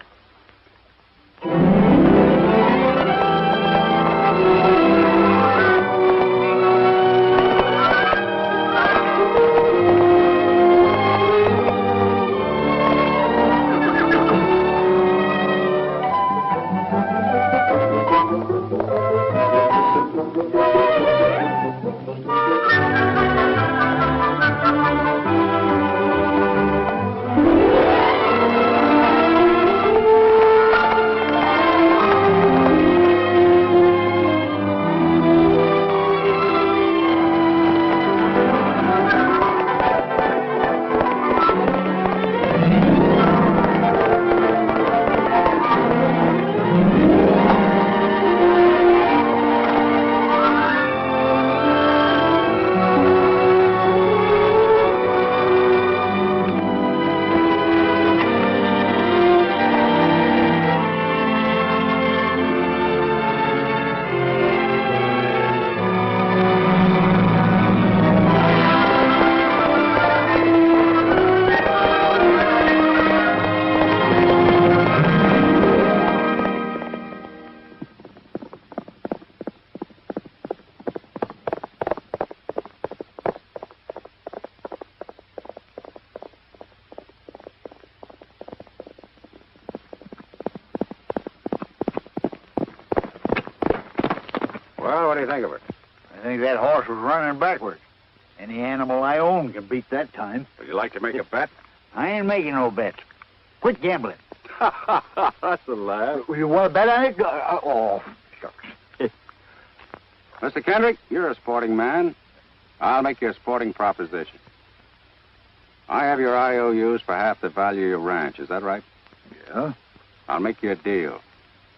Well, what do you think of her? I think that horse was running backwards. Any animal I own can beat that time. Would you like to make a bet? I ain't making no bets. Quit gambling. That's a laugh. You want to bet on it? Oh, shucks. Mr. Kendrick, you're a sporting man. I'll make you a sporting proposition. I have your IOUs for half the value of your ranch. Is that right? Yeah. I'll make you a deal.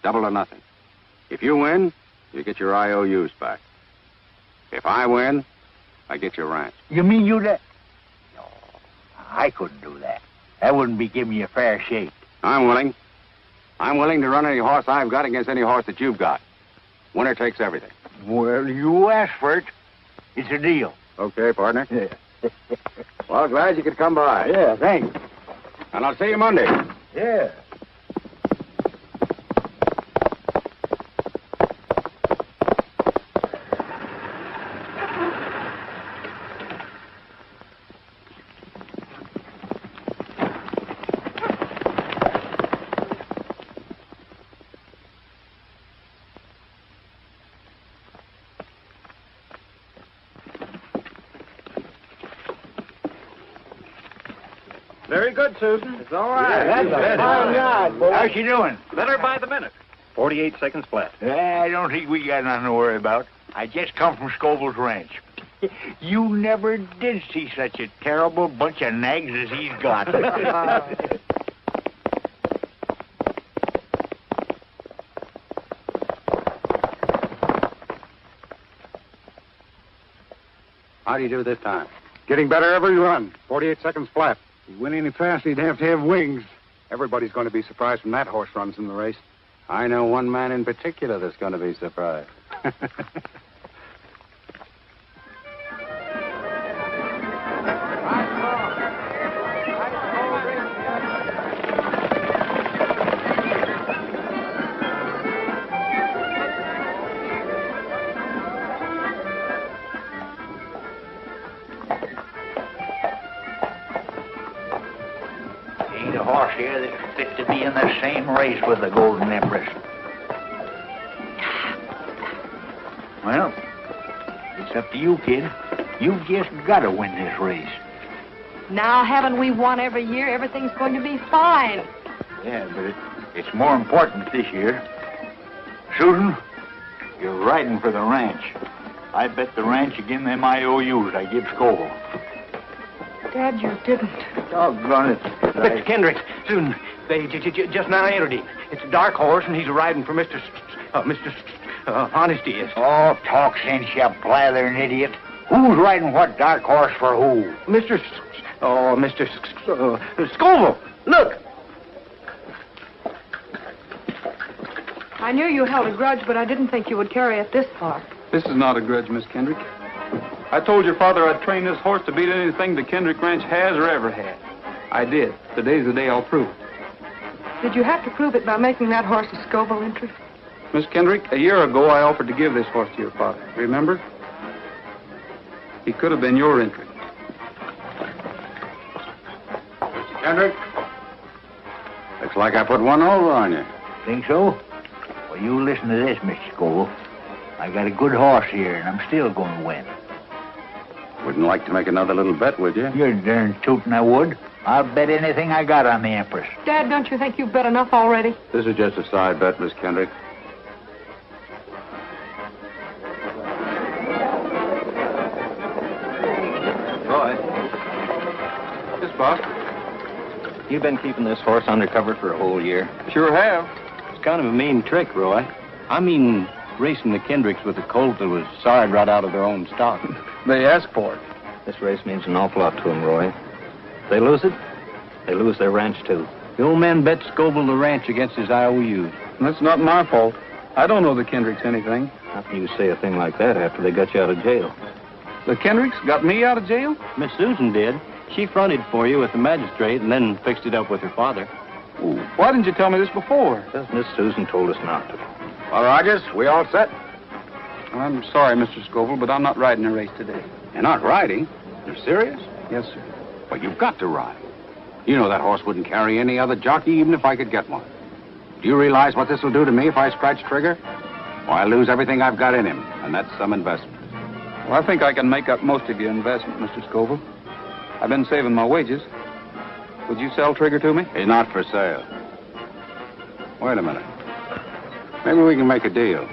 Double or nothing. If you win, you get your IOUs back. If I win, I get your ranch. You mean you that? No, I couldn't do that. That wouldn't be giving you a fair shake. I'm willing. I'm willing to run any horse I've got against any horse that you've got. Winner takes everything. Well, you asked for it. It's a deal. Okay, partner. Yeah. Well, glad you could come by. Yeah, thanks. And I'll see you Monday. Yeah. Very good, Susan. It's all right. That's a fine yard, boy. How's she doing? Better by the minute. 48 seconds flat. I don't think we got nothing to worry about. I just come from Skoville's ranch. You never did see such a terrible bunch of nags as he's got. How do you do this time? Getting better every run. 48 seconds flat. If he went any faster, he'd have to have wings. Everybody's going to be surprised when that horse runs in the race. I know one man in particular that's going to be surprised. Ain't a horse here that's fit to be in the same race with the Golden Empress. Well, it's up to you, kid. You've just got to win this race. Now, haven't we won every year? Everything's going to be fine. Yeah, but it's more important this year. Susan, you're riding for the ranch. I bet the ranch again them IOUs I give Skoville. Dad, you didn't. Doggone it. Mr. Kendrick, Susan, they just now entered him. It's a dark horse, and he's riding for Mr. Honesty is. Oh, talk sense, you blathering idiot. Who's riding what dark horse for who? Mr. Skoville. Look. I knew you held a grudge, but I didn't think you would carry it this far. This is not a grudge, Miss Kendrick. I told your father I'd train this horse to beat anything the Kendrick Ranch has or ever had. I did. Today's the day I'll prove it. Did you have to prove it by making that horse a Skoville entry? Miss Kendrick, a year ago I offered to give this horse to your father. Remember? He could have been your entry. Mr. Kendrick, looks like I put one over on you. Think so? Well, you listen to this, Mr. Skoville. I got a good horse here, and I'm still going to win. Wouldn't like to make another little bet, would you? You're darn tootin' I would. I'll bet anything I got on the Empress. Dad, don't you think you've bet enough already? This is just a side bet, Miss Kendrick. Roy. Yes, boss. You've been keeping this horse undercover for a whole year. Sure have. It's kind of a mean trick, Roy. I mean, racing the Kendricks with a colt that was sawed right out of their own stock. They asked for it. This race means an awful lot to them, Roy. If they lose it, they lose their ranch, too. The old man bet Skoville the ranch against his IOUs. That's not my fault. I don't know the Kendricks anything. How can you say a thing like that after they got you out of jail? The Kendricks got me out of jail? Miss Susan did. She fronted for you with the magistrate and then fixed it up with her father. Ooh, why didn't you tell me this before? Because Miss Susan told us not to. Well, Rogers, we all set? I'm sorry, Mr. Skoville, but I'm not riding a race today. You're not riding? You're serious? Yes, sir. Well, you've got to ride. You know that horse wouldn't carry any other jockey, even if I could get one. Do you realize what this will do to me if I scratch trigger? Why, I lose everything I've got in him, and that's some investment. Well, I think I can make up most of your investment, Mr. Skoville. I've been saving my wages. Would you sell Trigger to me? He's not for sale. Wait a minute. Maybe we can make a deal.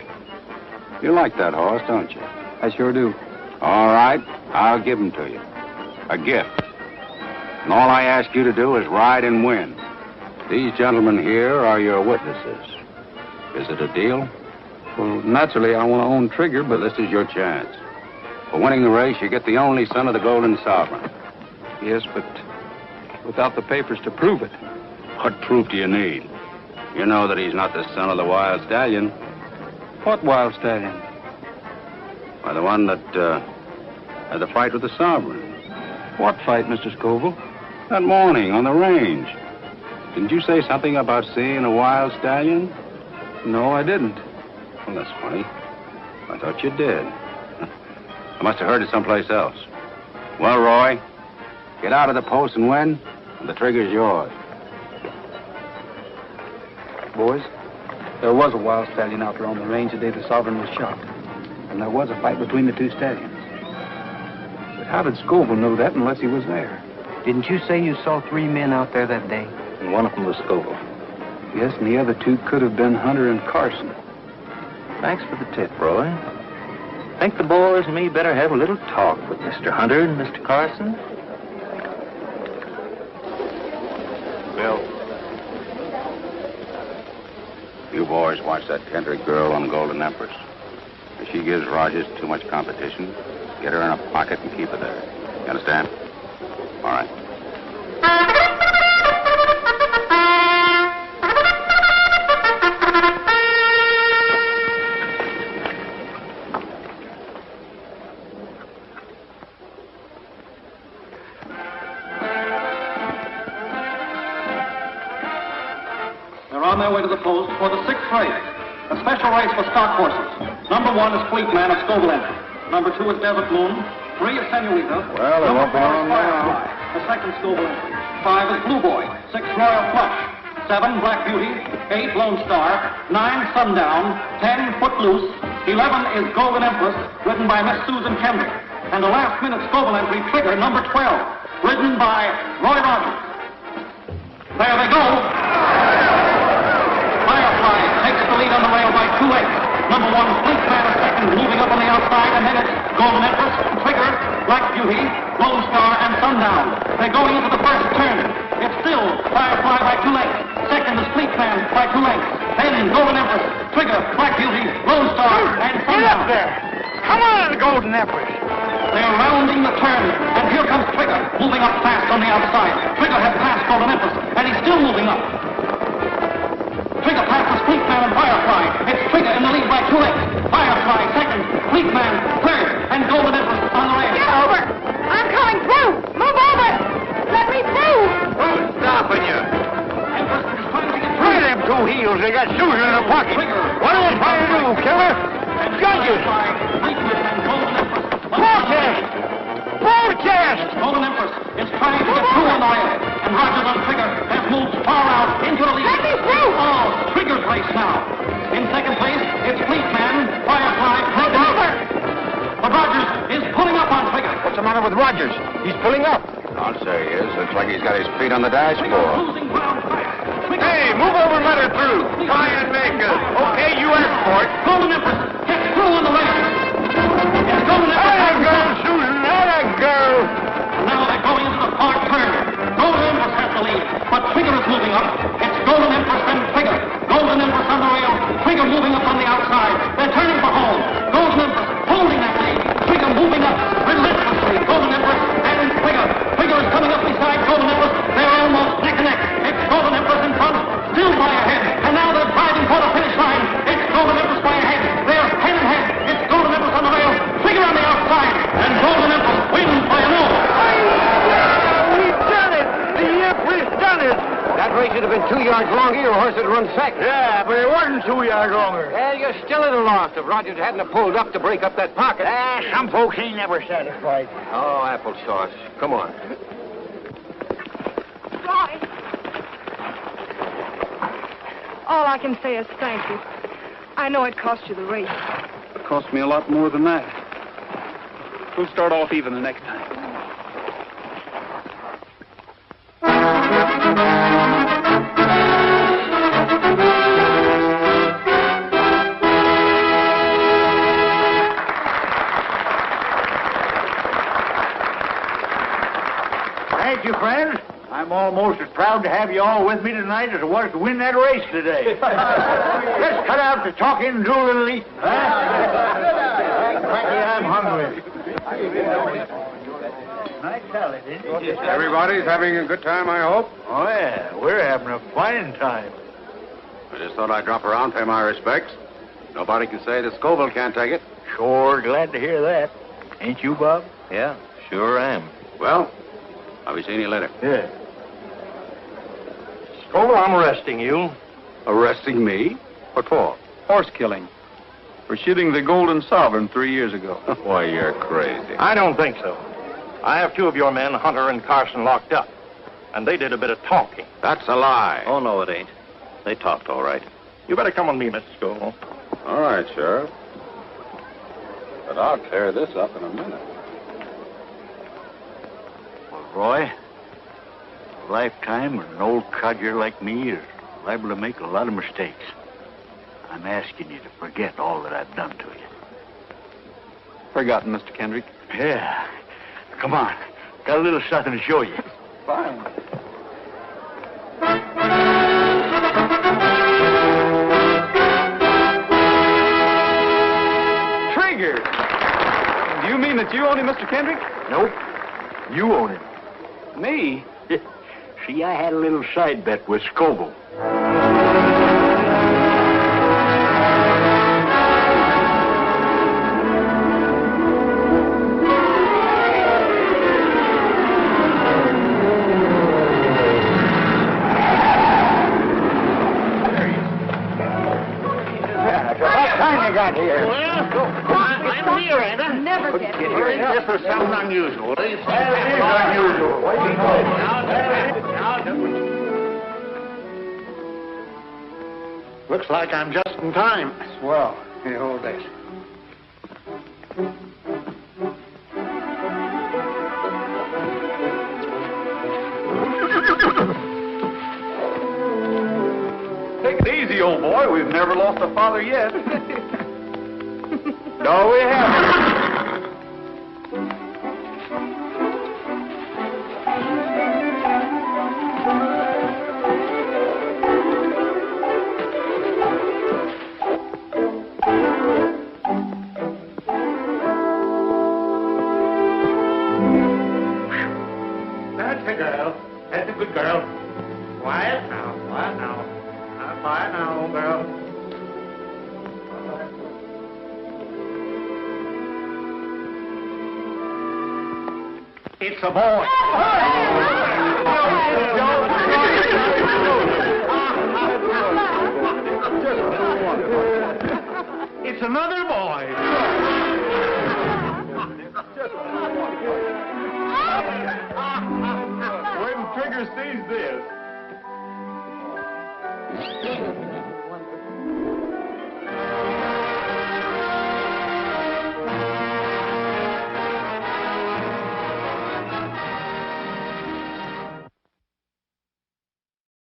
You like that horse, don't you? I sure do. All right, I'll give him to you. A gift. And all I ask you to do is ride and win. These gentlemen here are your witnesses. Is it a deal? Well, naturally, I want to own Trigger, but This is your chance. For winning the race, you get the only son of the Golden Sovereign. yes, but without the papers to prove it. What proof do you need? You know that he's not the son of the Wild Stallion. What Wild Stallion? Why, the one that had the fight with the Sovereign. What fight, Mr. Skoville? That morning on the range. Didn't you say something about seeing a Wild Stallion? No, I didn't. Well, that's funny. I thought you did. I must have heard it someplace else. Well, Roy, get out of the post and win, and the trigger's yours. Boys, there was a Wild Stallion out there on the range the day the Sovereign was shot. And there was a fight between the two stallions. But how did Skoville know that unless he was there? Didn't you say you saw 3 men out there that day? And one of them was Skoville. Yes, and the other 2 could have been Hunter and Carson. Thanks for the tip, Roy. Think the boys and me better have a little talk with Mr. Hunter and Mr. Carson? Bill. You boys watch that Kendrick girl on Golden Empress. If she gives Rogers too much competition, get her in a pocket and keep her there. You understand? All right. They're on their way to the post for the 6th race. A special race for stock horses. Number 1 is Fleet Man of Skoville. Number 2 is Desert Moon. 3 is Senorita. Well, it won't be long now. The 2nd Skoville. 5 is Blue Boy. 6 Royal Flush. 7 Black Beauty. 8 Lone Star. 9 Sundown. 10 Footloose. 11 is Golden Empress, ridden by Miss Susan Kendrick. And the last minute Skoville entry, Trigger, number 12, ridden by Roy Rogers. There they go. Firefly takes the lead on the rail by 2 lengths. Number 1, Fleet Man is second, moving up on the outside, and then it's Golden Empress, Trigger, Black Beauty, Lone Star, and Sundown. They're going into the first turn. It's still Firefly by 2 lengths. Second is Fleet Man by 2 lengths. Then Golden Empress, Trigger, Black Beauty, Lone Star, and Sundown. Get up there! Come on, Golden Empress! They're rounding the turn, and here comes Trigger, moving up fast on the outside. Trigger has passed Golden Empress, and he's still moving up. Trigger passes Fleet Man and Firefly. It's Trigger in the lead by 2 lengths. Firefly second, Fleet Man third, and Golden Empress on the rail. Get over! I'm coming through! Move over! Let me through! Who's stopping you? Empress is trying to get Try them 2 heels. They got Susan in the pocket. What are they trying to do, killer? Judges! Fleet Man and Golden Empress. Protest! Protest! Golden Empress is trying to get through on the rail, and Rogers on Trigger has moved far out into the lead. Let me through! Oh, Trigger's race now. In second place, it's Fleet Man, Firefly, and Trigger. But Rogers is pulling up on Trigger. What's the matter with Rogers? He's pulling up. I'll say he is. Looks like he's got his feet on the dashboard. Losing ground fast. Hey, move over and let her through. Try and make her. Okay, you asked for it. Golden Empress gets through on the rail. It's Golden Empress. There you go, Susan. There you go. Now they're going into the fourth turn. Golden Empress has the lead, but Trigger is moving up. It's Golden Empress and Trigger. Golden Empress on the rail. Trigger moving up on the outside. They're turning for home. Golden Empress holding that lead. Trigger moving up relentlessly. Golden Empress and Trigger. Trigger is coming up beside Golden Empress. They're almost neck and neck. It's Golden Empress in front, still by a head. And now they're driving for the finish line. It's Golden Empress by a head. They're head and head. It's Golden Empress on the rail. Trigger on the outside. And Golden Empress wins by a move. We've done it. The Empress done it. That race would have been 2 yards longer, your horse would have run second. Yeah, but it wasn't 2 yards longer. Well, you're still at a loss if Rogers hadn't have pulled up to break up that pocket. Some folks ain't never satisfied. Oh, applesauce. Come on. Roy. All I can say is thank you. I know it cost you the race. It cost me a lot more than that. We'll start off even the next time. Thank you. almost as proud to have you all with me tonight as I was to win that race today. Let's cut out the talking and do a little eating. Frankie, I'm hungry. Nice salad, isn't it? Everybody's having a good time, I hope. Oh, yeah. We're having a fine time. I just thought I'd drop around, pay my respects. Nobody can say that Skoville can't take it. Sure glad to hear that. Ain't you, Bob? Yeah, sure am. Well, I'll be seeing you later. Yeah. Skoville, I'm arresting you. Arresting me? What for? Horse killing. For shooting the Golden Sovereign 3 years ago. Why, you're crazy. I don't think so. I have two of your men, Hunter and Carson, locked up. And they did a bit of talking. That's a lie. Oh, no, it ain't. They talked all right. You better come with me, Mr. Skoville. All right, Sheriff. But I'll clear this up in a minute. Well, Roy, a lifetime and an old codger like me is liable to make a lot of mistakes. I'm asking you to forget all that I've done to you. Forgotten, Mr. Kendrick. Yeah. Come on. Got a little something to show you. Fine. Trigger! Do you mean that you own him, Mr. Kendrick? Nope. You own him. Me? See, I had a little side bet with Skoville. Got here. Well, I'm here, ain't I? Never get here. This was something unusual. It is unusual. Looks like I'm just in time. Well, here, hold this. Take it easy, old boy. We've never lost a father yet. No, we haven't. That's a girl. That's a good girl. Quiet now. Quiet now. Quiet now, old girl. It's a boy. It's another boy. When Trigger sees this,